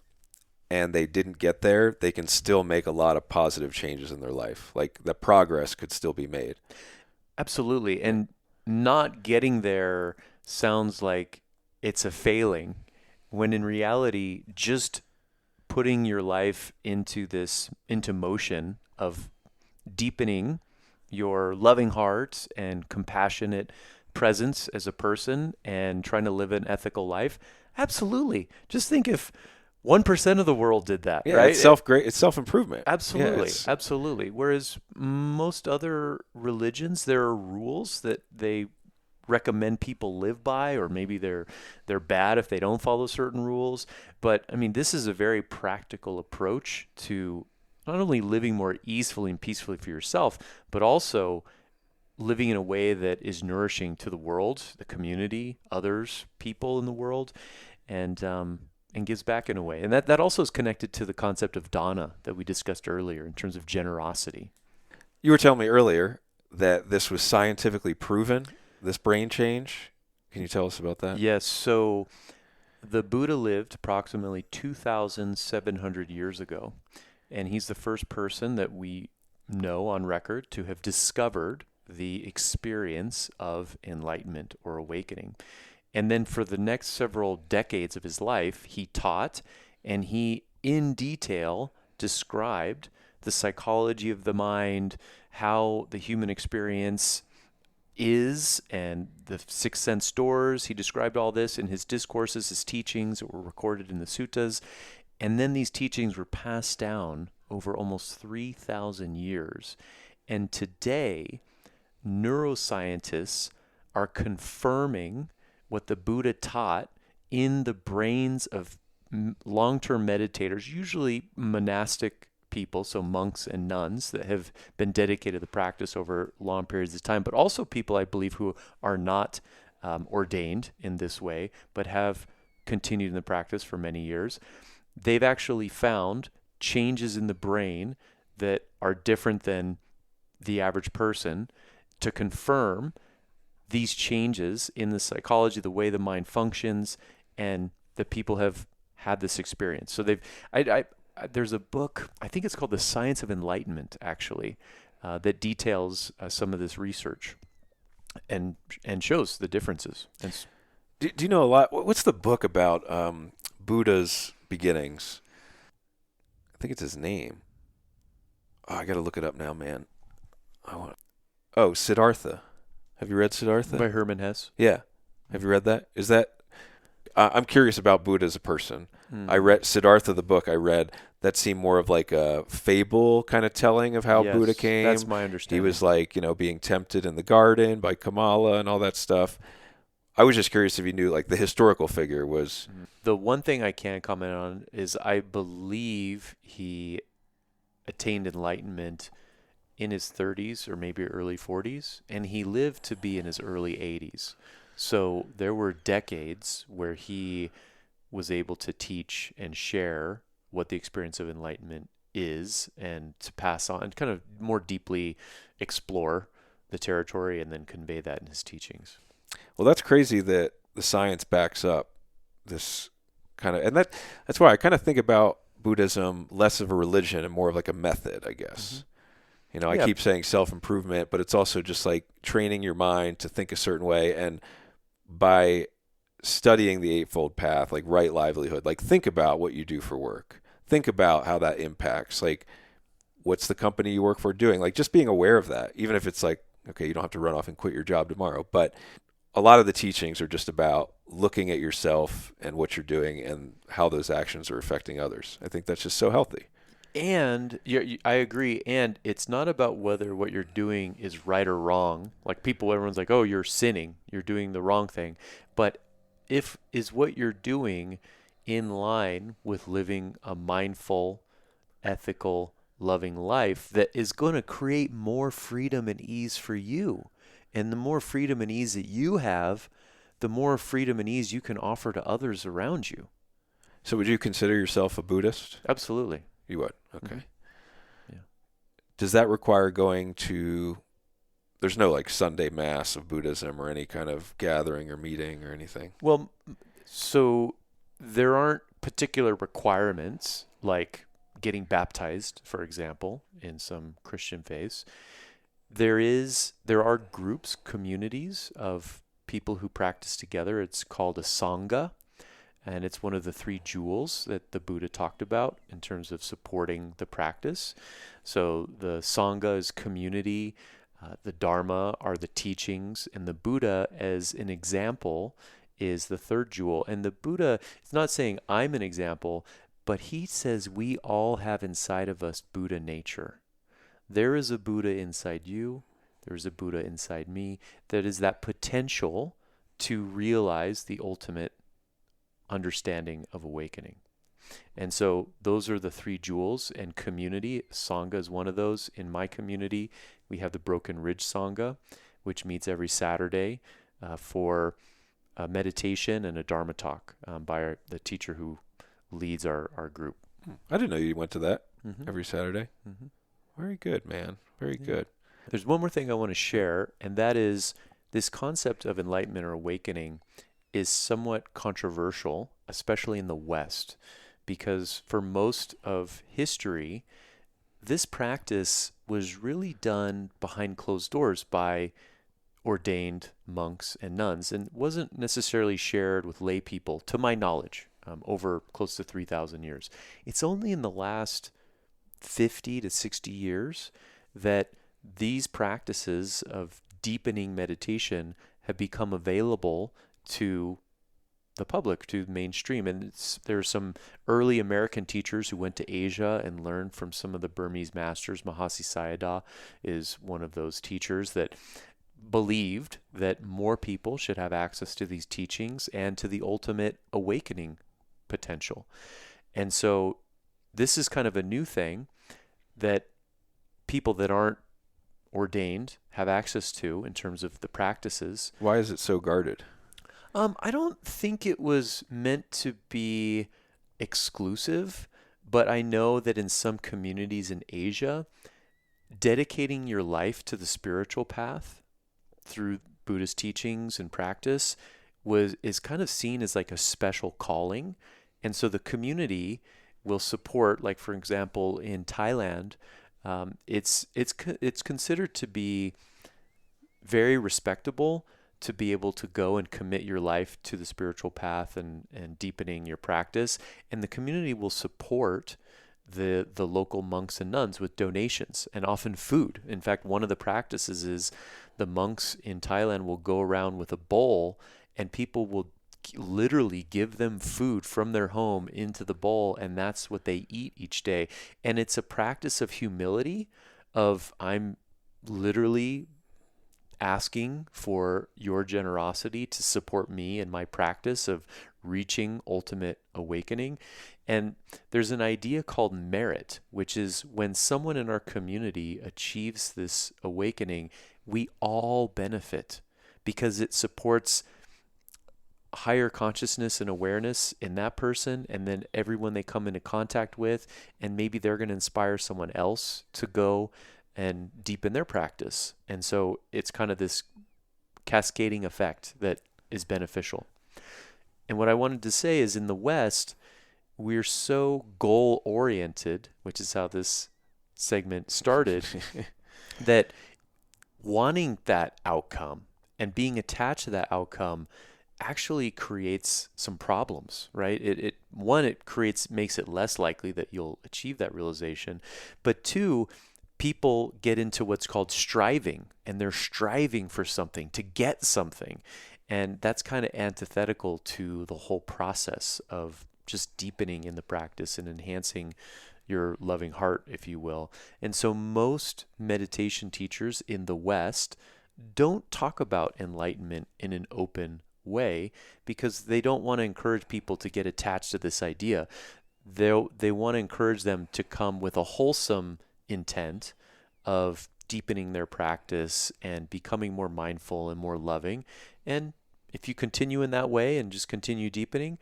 and they didn't get there, they can still make a lot of positive changes in their life. Like the progress could still be made. Absolutely. And not getting there sounds like it's a failing, when in reality, just putting your life into motion of deepening your loving heart and compassionate presence as a person and trying to live an ethical life. Absolutely. Just think if 1% of the world did that, Yeah, right? It's self-improvement. Absolutely. Yeah, Absolutely. Whereas most other religions, there are rules that they recommend people live by, or maybe they're bad if they don't follow certain rules. But I mean, this is a very practical approach to not only living more easily and peacefully for yourself, but also living in a way that is nourishing to the world, the community, others, people in the world, and gives back in a way. And that also is connected to the concept of dana that we discussed earlier in terms of generosity. You were telling me earlier that this was scientifically proven, this brain change. Can you tell us about that? Yes. So the Buddha lived approximately 2,700 years ago, and he's the first person that we know on record to have discovered the experience of enlightenment or awakening. And then for the next several decades of his life, he taught and he, in detail, described the psychology of the mind, how the human experience is, and the six sense doors. He described all this in his discourses, his teachings that were recorded in the suttas. And then these teachings were passed down over almost 3,000 years. And today, neuroscientists are confirming what the Buddha taught in the brains of long-term meditators, usually monastic people, so monks and nuns that have been dedicated to the practice over long periods of time, but also people, I believe, who are not ordained in this way, but have continued in the practice for many years. They've actually found changes in the brain that are different than the average person, to confirm these changes in the psychology, the way the mind functions, and the people have had this experience. So there's a book, I think it's called The Science of Enlightenment, actually, that details some of this research and shows the differences. Do you know a lot? What's the book about Buddha's beginnings? I think it's his name. Oh, I got to look it up now, man. Siddhartha. Have you read Siddhartha? By Herman Hesse. Yeah. Have you read that? Is that I'm curious about Buddha as a person. I read Siddhartha, the book I read, that seemed more of like a fable kind of telling of how Buddha Yes, came. that's my He understanding. was like, being tempted in the garden by Kamala and all that stuff. I was just curious if you knew like the historical figure was. The one thing I can comment on is I believe he attained enlightenment in his 30s or maybe early 40s, and he lived to be in his early 80s. So there were decades where he was able to teach and share what the experience of enlightenment is and to pass on and kind of more deeply explore the territory and then convey that in his teachings. Well, that's crazy that the science backs up this kind of, and that's why I kind of think about Buddhism less of a religion and more of like a method, I guess. I Yeah. keep saying self-improvement, but it's also just like training your mind to think a certain way. And by studying the Eightfold Path, like right livelihood, like think about what you do for work. Think about how that impacts, like what's the company you work for doing? Like just being aware of that, even if it's like, okay, you don't have to run off and quit your job tomorrow. But a lot of the teachings are just about looking at yourself and what you're doing and how those actions are affecting others. I think that's just so healthy. And I agree. And it's not about whether what you're doing is right or wrong. Like everyone's like, oh, you're sinning. You're doing the wrong thing. But is what you're doing in line with living a mindful, ethical, loving life that is going to create more freedom and ease for you. And the more freedom and ease that you have, the more freedom and ease you can offer to others around you. So would you consider yourself a Buddhist? Absolutely. You would? Okay. Yeah. Does that require going to, there's no like Sunday Mass of Buddhism or any kind of gathering or meeting or anything? Well, so there aren't particular requirements like getting baptized, for example, in some Christian faiths. There are groups, communities of people who practice together. It's called a sangha, and it's one of the three jewels that the Buddha talked about in terms of supporting the practice. So the sangha is community, the dharma are the teachings, and the Buddha as an example is the third jewel. And the Buddha is not saying I'm an example, but he says we all have inside of us Buddha nature. There is a Buddha inside you. There is a Buddha inside me. That is that potential to realize the ultimate understanding of awakening. And so those are the three jewels, and community. Sangha is one of those. In my community, we have the Broken Ridge Sangha, which meets every Saturday for a meditation and a Dharma talk by the teacher who leads our group. I didn't know you went to that Mm-hmm. every Saturday. Mm-hmm. Very good, man. Very good. There's one more thing I want to share, and that is this concept of enlightenment or awakening is somewhat controversial, especially in the West, because for most of history, this practice was really done behind closed doors by ordained monks and nuns and wasn't necessarily shared with lay people, to my knowledge, over close to 3,000 years. It's only in the last 50 to 60 years that these practices of deepening meditation have become available to the public, to mainstream. And there are some early American teachers who went to Asia and learned from some of the Burmese masters. Mahasi Sayadaw is one of those teachers that believed that more people should have access to these teachings and to the ultimate awakening potential. And so this is kind of a new thing that people that aren't ordained have access to in terms of the practices. Why is it so guarded? I don't think it was meant to be exclusive, but I know that in some communities in Asia, dedicating your life to the spiritual path through Buddhist teachings and practice is kind of seen as like a special calling. And so the community will support, like for example, in Thailand, it's considered to be very respectable to be able to go and commit your life to the spiritual path and deepening your practice. And the community will support the local monks and nuns with donations and often food. In fact, one of the practices is the monks in Thailand will go around with a bowl and people will literally give them food from their home into the bowl, and that's what they eat each day. And it's a practice of humility, of I'm literally asking for your generosity to support me in my practice of reaching ultimate awakening. And there's an idea called merit, which is when someone in our community achieves this awakening, we all benefit because it supports higher consciousness and awareness in that person, and then everyone they come into contact with, and maybe they're going to inspire someone else to go and deepen their practice. And so it's kind of this cascading effect that is beneficial. And what I wanted to say is, in the West, we're so goal oriented, which is how this segment started, that wanting that outcome and being attached to that outcome actually creates some problems, right? It makes it less likely that you'll achieve that realization. But two, people get into what's called striving, and they're striving for something, to get something. And that's kind of antithetical to the whole process of just deepening in the practice and enhancing your loving heart, if you will. And so most meditation teachers in the West don't talk about enlightenment in an open way because they don't want to encourage people to get attached to this idea. They want to encourage them to come with a wholesome intent of deepening their practice and becoming more mindful and more loving. And if you continue in that way and just continue deepening,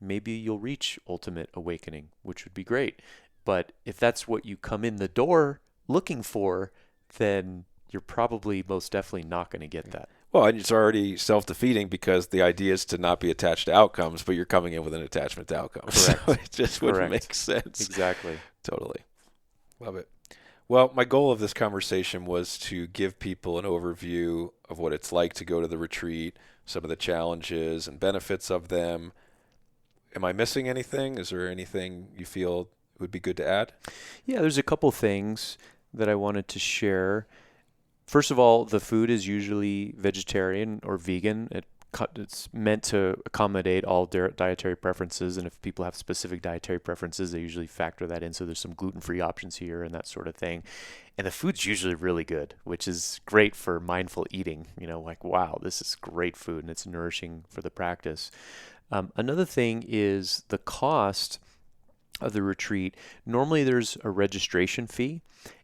maybe you'll reach ultimate awakening, which would be great. But if that's what you come in the door looking for, then you're probably most definitely not going to get that. Well, and it's already self-defeating because the idea is to not be attached to outcomes, but you're coming in with an attachment to outcomes. Correct. So it just wouldn't make sense. Exactly. Totally. Love it. Well, my goal of this conversation was to give people an overview of what it's like to go to the retreat, some of the challenges and benefits of them. Am I missing anything? Is there anything you feel would be good to add? Yeah, there's a couple things that I wanted to share. First of all, the food is usually vegetarian or vegan. It's meant to accommodate all dietary preferences, and if people have specific dietary preferences, they usually factor that in. So there's some gluten-free options here and that sort of thing. And the food's usually really good, which is great for mindful eating. Like, wow, this is great food, and it's nourishing for the practice. Another thing is the cost of the retreat. Normally there's a registration fee,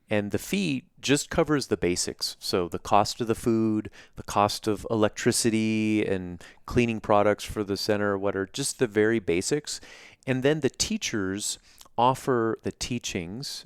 and the fee just covers the basics. So the cost of the food, the cost of electricity and cleaning products for the center, what are just the very basics. And then the teachers offer the teachings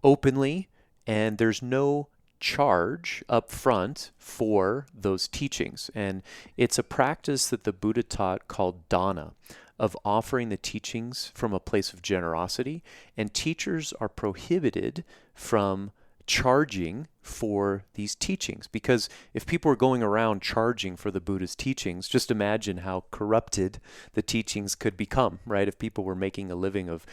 openly, and there's no charge up front for those teachings. And it's a practice that the Buddha taught called dana, of offering the teachings from a place of generosity, and teachers are prohibited from charging for these teachings, because if people are going around charging for the Buddha's teachings, just imagine how corrupted the teachings could become, right? If people were making a living of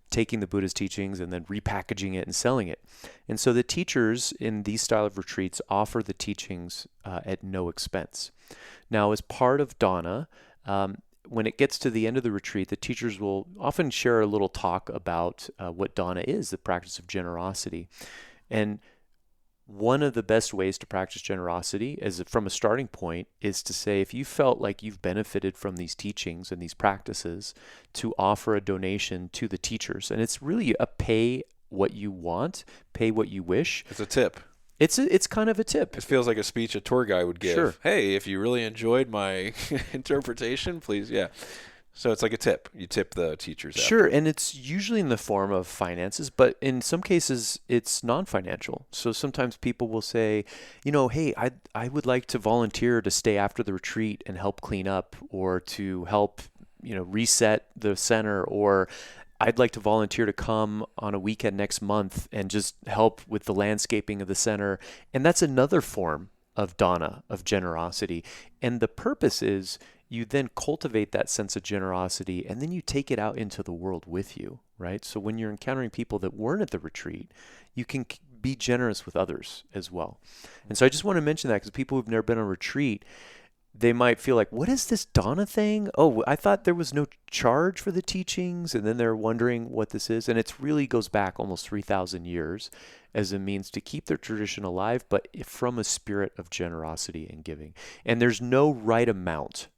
taking the Buddha's teachings and then repackaging it and selling it. And so the teachers in these style of retreats offer the teachings at no expense. Now, as part of dana, when it gets to the end of the retreat, the teachers will often share a little talk about what dana is, the practice of generosity. And one of the best ways to practice generosity from a starting point is to say, if you felt like you've benefited from these teachings and these practices, to offer a donation to the teachers. And it's really a pay what you want, pay what you wish. It's a tip. It's kind of a tip. It feels like a speech a tour guide would give. Sure. Hey, if you really enjoyed my interpretation, please, yeah. So it's like a tip. You tip the teachers. Sure, after. and it's usually in the form of finances, but in some cases it's non-financial. So sometimes people will say, hey, I would like to volunteer to stay after the retreat and help clean up, or to help, reset the center, or I'd like to volunteer to come on a weekend next month and just help with the landscaping of the center. And that's another form of dana, of generosity. And the purpose is you then cultivate that sense of generosity, and then you take it out into the world with you, right? So when you're encountering people that weren't at the retreat, you can be generous with others as well. And so I just want to mention that because people who've never been on a retreat, they might feel like, what is this Dana thing? Oh, I thought there was no charge for the teachings. And then they're wondering what this is. And it really goes back almost 3,000 years as a means to keep their tradition alive, but from a spirit of generosity and giving. And there's no right amount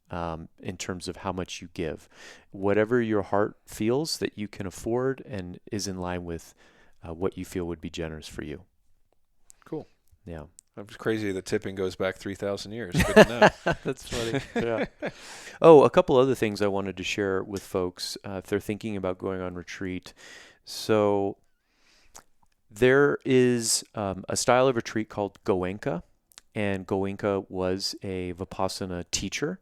in terms of how much you give. Whatever your heart feels that you can afford and is in line with what you feel would be generous for you. Cool. Yeah. It's crazy that tipping goes back 3,000 years. Good to know. That's funny. Yeah. Oh, a couple other things I wanted to share with folks if they're thinking about going on retreat. So there is a style of retreat called Goenka, and Goenka was a Vipassana teacher,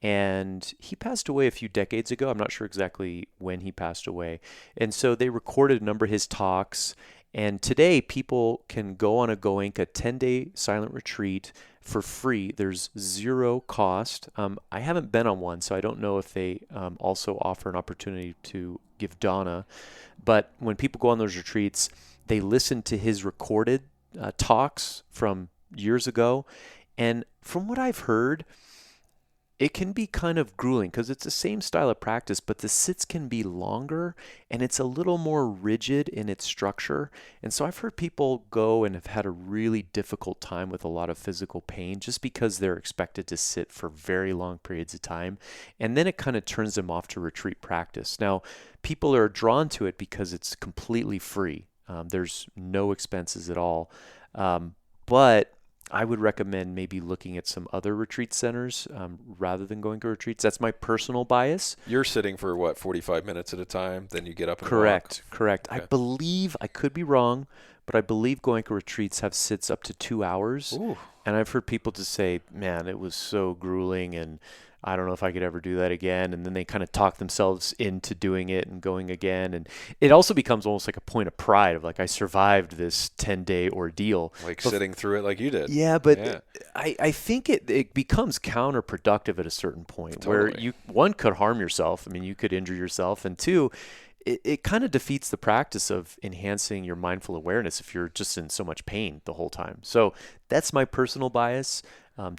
and he passed away a few decades ago. I'm not sure exactly when he passed away. And so they recorded a number of his talks. And today, people can go on a Goenka 10-day silent retreat for free. There's zero cost. I haven't been on one, so I don't know if they also offer an opportunity to give dana. But when people go on those retreats, they listen to his recorded talks from years ago. And from what I've heard, it can be kind of grueling because it's the same style of practice, but the sits can be longer and it's a little more rigid in its structure. And so I've heard people go and have had a really difficult time with a lot of physical pain just because they're expected to sit for very long periods of time. And then it kind of turns them off to retreat practice. Now, people are drawn to it because it's completely free. There's no expenses at all. But I would recommend maybe looking at some other retreat centers rather than going to retreats. That's my personal bias. You're sitting for what, 45 minutes at a time? Then you get up and Correct. walk. Okay. I believe, I could be wrong, but I believe Goenka retreats have sits up to 2 hours. Ooh. And I've heard people just say, man, it was so grueling and I don't know if I could ever do that again. And then they kind of talk themselves into doing it and going again. And it also becomes almost like a point of pride of like, I survived this 10-day ordeal. Like sitting through it like you did. Yeah, but I think it becomes counterproductive at a certain point where one, could harm yourself. I mean, you could injure yourself. And two, it kind of defeats the practice of enhancing your mindful awareness if you're just in so much pain the whole time. So that's my personal bias.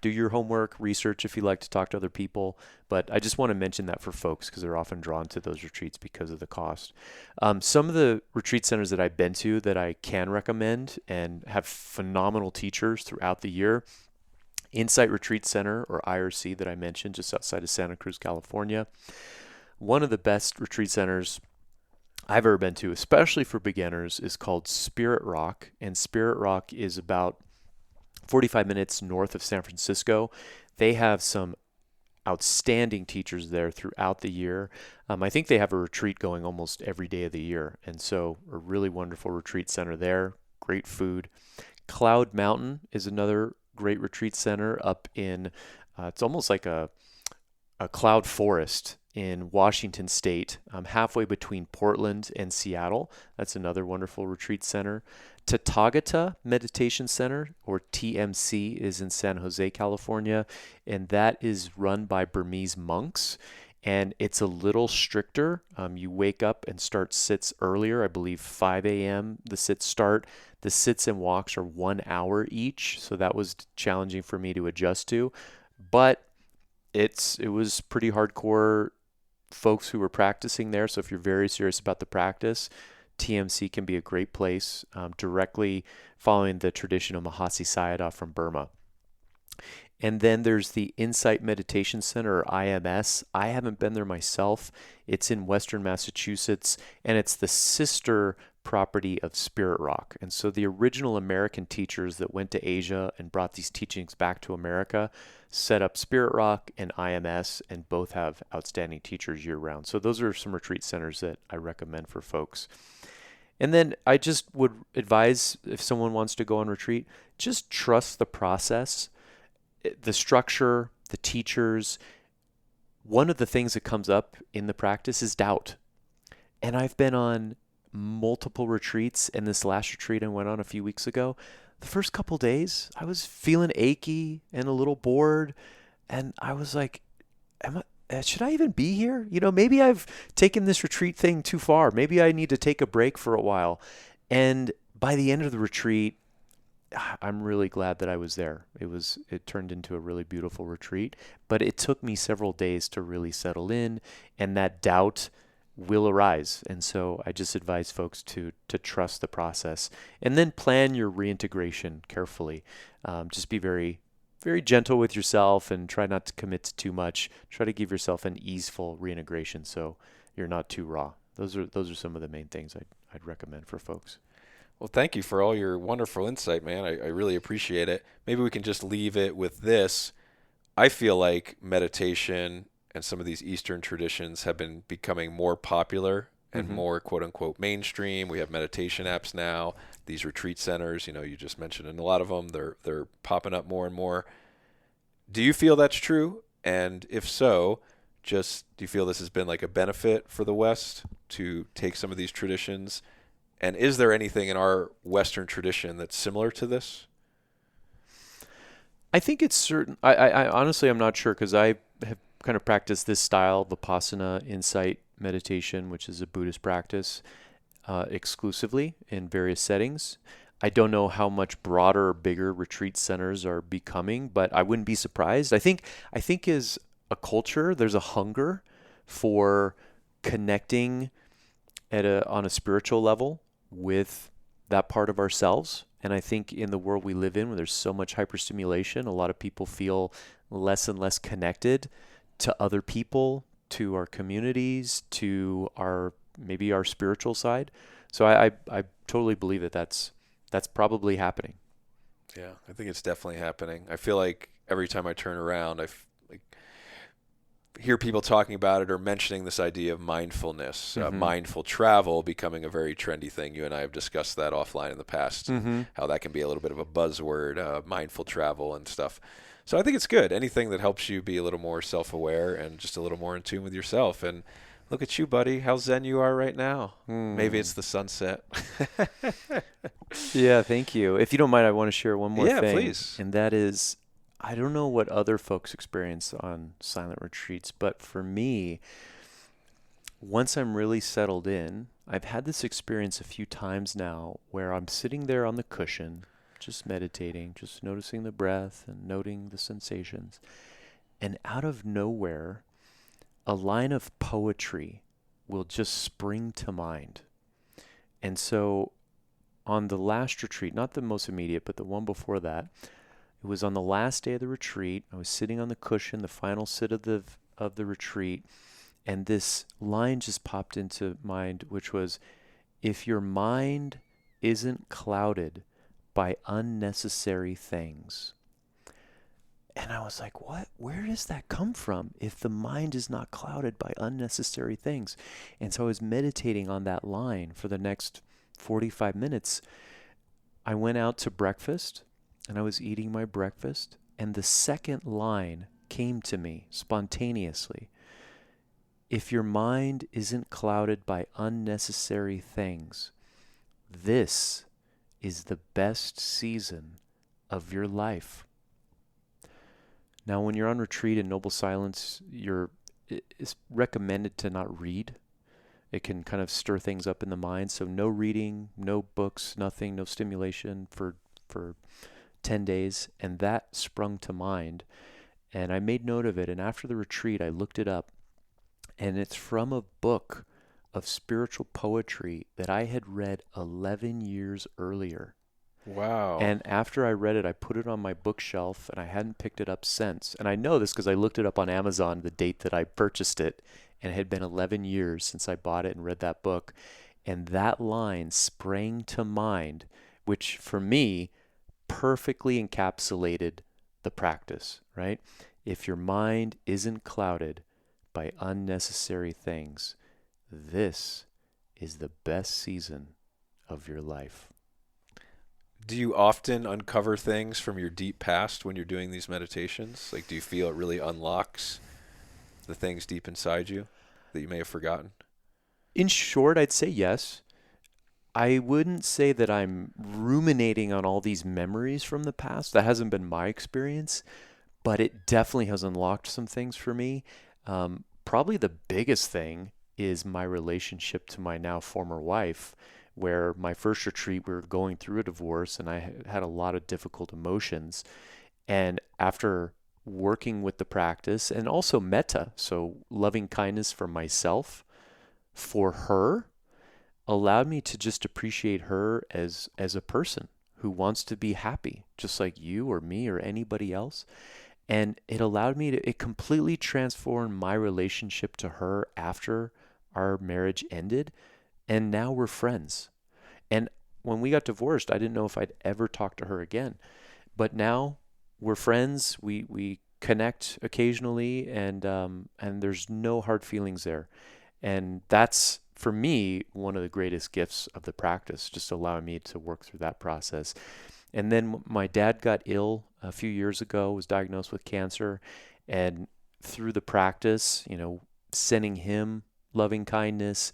Do your homework, research if you like to talk to other people. But I just want to mention that for folks because they're often drawn to those retreats because of the cost. Some of the retreat centers that I've been to that I can recommend and have phenomenal teachers throughout the year. Insight Retreat Center, or IRC, that I mentioned just outside of Santa Cruz, California. One of the best retreat centers I've ever been to, especially for beginners, is called Spirit Rock. And Spirit Rock is about 45 minutes north of San Francisco. They have some outstanding teachers there throughout the year. I think they have a retreat going almost every day of the year. And so a really wonderful retreat center there. Great food. Cloud Mountain is another great retreat center up in, it's almost like a cloud forest in Washington State, halfway between Portland and Seattle. That's another wonderful retreat center. Tathagata Meditation Center, or TMC, is in San Jose, California, and that is run by Burmese monks, and it's a little stricter. You wake up and start sits earlier. I believe 5 a.m. the sits start. The sits and walks are 1 hour each, so that was challenging for me to adjust to, but it was pretty hardcore folks who were practicing there. So if you're very serious about the practice, TMC can be a great place, directly following the tradition of Mahasi Sayadaw from Burma. And then there's the Insight Meditation Center, or IMS. I haven't been there myself. It's in Western Massachusetts, and it's the sister property of Spirit Rock. And so the original American teachers that went to Asia and brought these teachings back to America set up Spirit Rock and IMS, and both have outstanding teachers year-round. So those are some retreat centers that I recommend for folks. And then I just would advise, if someone wants to go on retreat, just trust the process, the structure, the teachers. One of the things that comes up in the practice is doubt. And I've been on multiple retreats, and this last retreat I went on a few weeks ago, the first couple days I was feeling achy and a little bored, and I was like, should I even be here? Maybe I've taken this retreat thing too far. Maybe I need to take a break for a while. And by the end of the retreat, I'm really glad that I was there. It turned into a really beautiful retreat, but it took me several days to really settle in, and that doubt will arise. And so I just advise folks to trust the process and then plan your reintegration carefully. Just be very, very gentle with yourself and try not to commit to too much. Try to give yourself an easeful reintegration so you're not too raw. Those are some of the main things I'd recommend for folks. Well, thank you for all your wonderful insight, man. I really appreciate it. Maybe we can just leave it with this. I feel like meditation and some of these Eastern traditions have been becoming more popular and more quote unquote mainstream. We have meditation apps now, these retreat centers, you just mentioned, and a lot of them, they're popping up more and more. Do you feel that's true? And if so, just do you feel this has been like a benefit for the West to take some of these traditions? And is there anything in our Western tradition that's similar to this? I think it's certain. I honestly, I'm not sure because I have kind of practiced this style, Vipassana insight meditation, which is a Buddhist practice, exclusively in various settings. I don't know how much broader or bigger retreat centers are becoming, but I wouldn't be surprised. I think as a culture, there's a hunger for connecting on a spiritual level with that part of ourselves. And I think in the world we live in, where there's so much hyperstimulation, a lot of people feel less and less connected to other people, to our communities, to maybe our spiritual side. So I totally believe that's probably happening. Yeah, I think it's definitely happening. I feel like every time I turn around, hear people talking about it or mentioning this idea of mindfulness, mindful travel becoming a very trendy thing. You and I have discussed that offline in the past, how that can be a little bit of a buzzword, mindful travel and stuff. So I think it's good. Anything that helps you be a little more self-aware and just a little more in tune with yourself. And look at you, buddy, how zen you are right now. Maybe it's the sunset. Yeah, thank you. If you don't mind, I want to share one more thing. Yeah, please. And that is, I don't know what other folks experience on silent retreats, but for me, once I'm really settled in, I've had this experience a few times now where I'm sitting there on the cushion, just meditating, just noticing the breath and noting the sensations. And out of nowhere, a line of poetry will just spring to mind. And so on the last retreat, not the most immediate, but the one before that, it was on the last day of the retreat. I was sitting on the cushion, the final sit of the retreat, and this line just popped into mind, which was, if your mind isn't clouded by unnecessary things. And I was like, what? Where does that come from if the mind is not clouded by unnecessary things? And so I was meditating on that line for the next 45 minutes. I went out to breakfast and I was eating my breakfast, and the second line came to me spontaneously. If your mind isn't clouded by unnecessary things, this is the best season of your life. Now, when you're on retreat in noble silence, it's recommended to not read. It can kind of stir things up in the mind. So no reading, no books, nothing, no stimulation for 10 days. And that sprung to mind. And I made note of it. And after the retreat, I looked it up. And it's from a book of spiritual poetry that I had read 11 years earlier. Wow. And after I read it, I put it on my bookshelf, and I hadn't picked it up since. And I know this because I looked it up on Amazon the date that I purchased it, and it had been 11 years since I bought it and read that book. And that line sprang to mind, which for me perfectly encapsulated the practice, right? If your mind isn't clouded by unnecessary things, this is the best season of your life. Do you often uncover things from your deep past when you're doing these meditations? Like, do you feel it really unlocks the things deep inside you that you may have forgotten? In short, I'd say yes. I wouldn't say that I'm ruminating on all these memories from the past. That hasn't been my experience, but it definitely has unlocked some things for me. Probably the biggest thing is my relationship to my now former wife, where my first retreat, we were going through a divorce and I had a lot of difficult emotions. And after working with the practice and also metta, so loving kindness for myself, for her, allowed me to just appreciate her as a person who wants to be happy, just like you or me or anybody else. And it allowed me to, it completely transformed my relationship to her after our marriage ended. And now we're friends. And when we got divorced, I didn't know if I'd ever talk to her again. But now we're friends. We connect occasionally, and there's no hard feelings there. And that's, for me, one of the greatest gifts of the practice, just allowing me to work through that process. And then my dad got ill a few years ago, was diagnosed with cancer. And through the practice, sending him loving kindness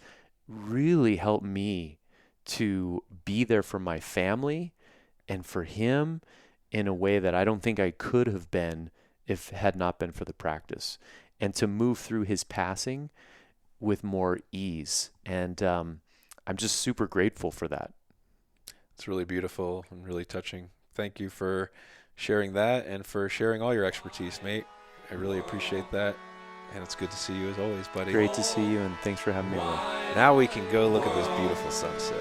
really helped me to be there for my family and for him in a way that I don't think I could have been if it had not been for the practice. And to move through his passing with more ease. And I'm just super grateful for that. It's really beautiful and really touching. Thank you for sharing that and for sharing all your expertise, mate. I really appreciate that. And it's good to see you as always, buddy. Great to see you, and thanks for having me on. Now we can go look at this beautiful sunset.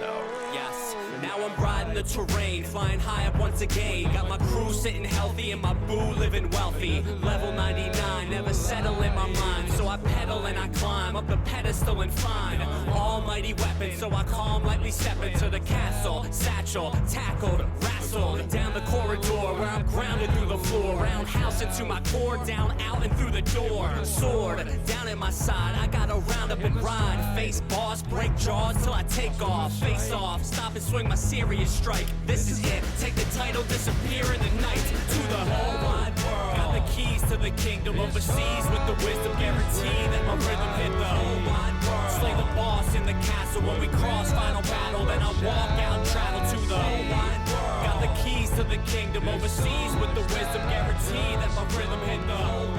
Yes, now I'm riding the terrain, flying high up once again. Got my crew sitting healthy and my boo living wealthy. Level 99, never settle in my mind. So I pedal and I climb up the pedestal and find almighty weapons. So I calm, lightly step into the castle. Satchel, tackled, wrestled down the corridor where I'm grounded through the floor. Roundhouse into my core, down, out, and through the door. Sword down at my side, I gotta round up and ride. Face boss, break jaws till I take off. Face off, stop and swing my serious strike. This is it, take the title, disappear in the night. To the whole wide world. Got the keys to the kingdom overseas with the wisdom guarantee that my rhythm hit the whole wide world. Slay the boss in the castle when we cross final battle. Then I'll walk out and travel to the whole wide world. Got the keys to the kingdom overseas with the wisdom guarantee that my rhythm hit the whole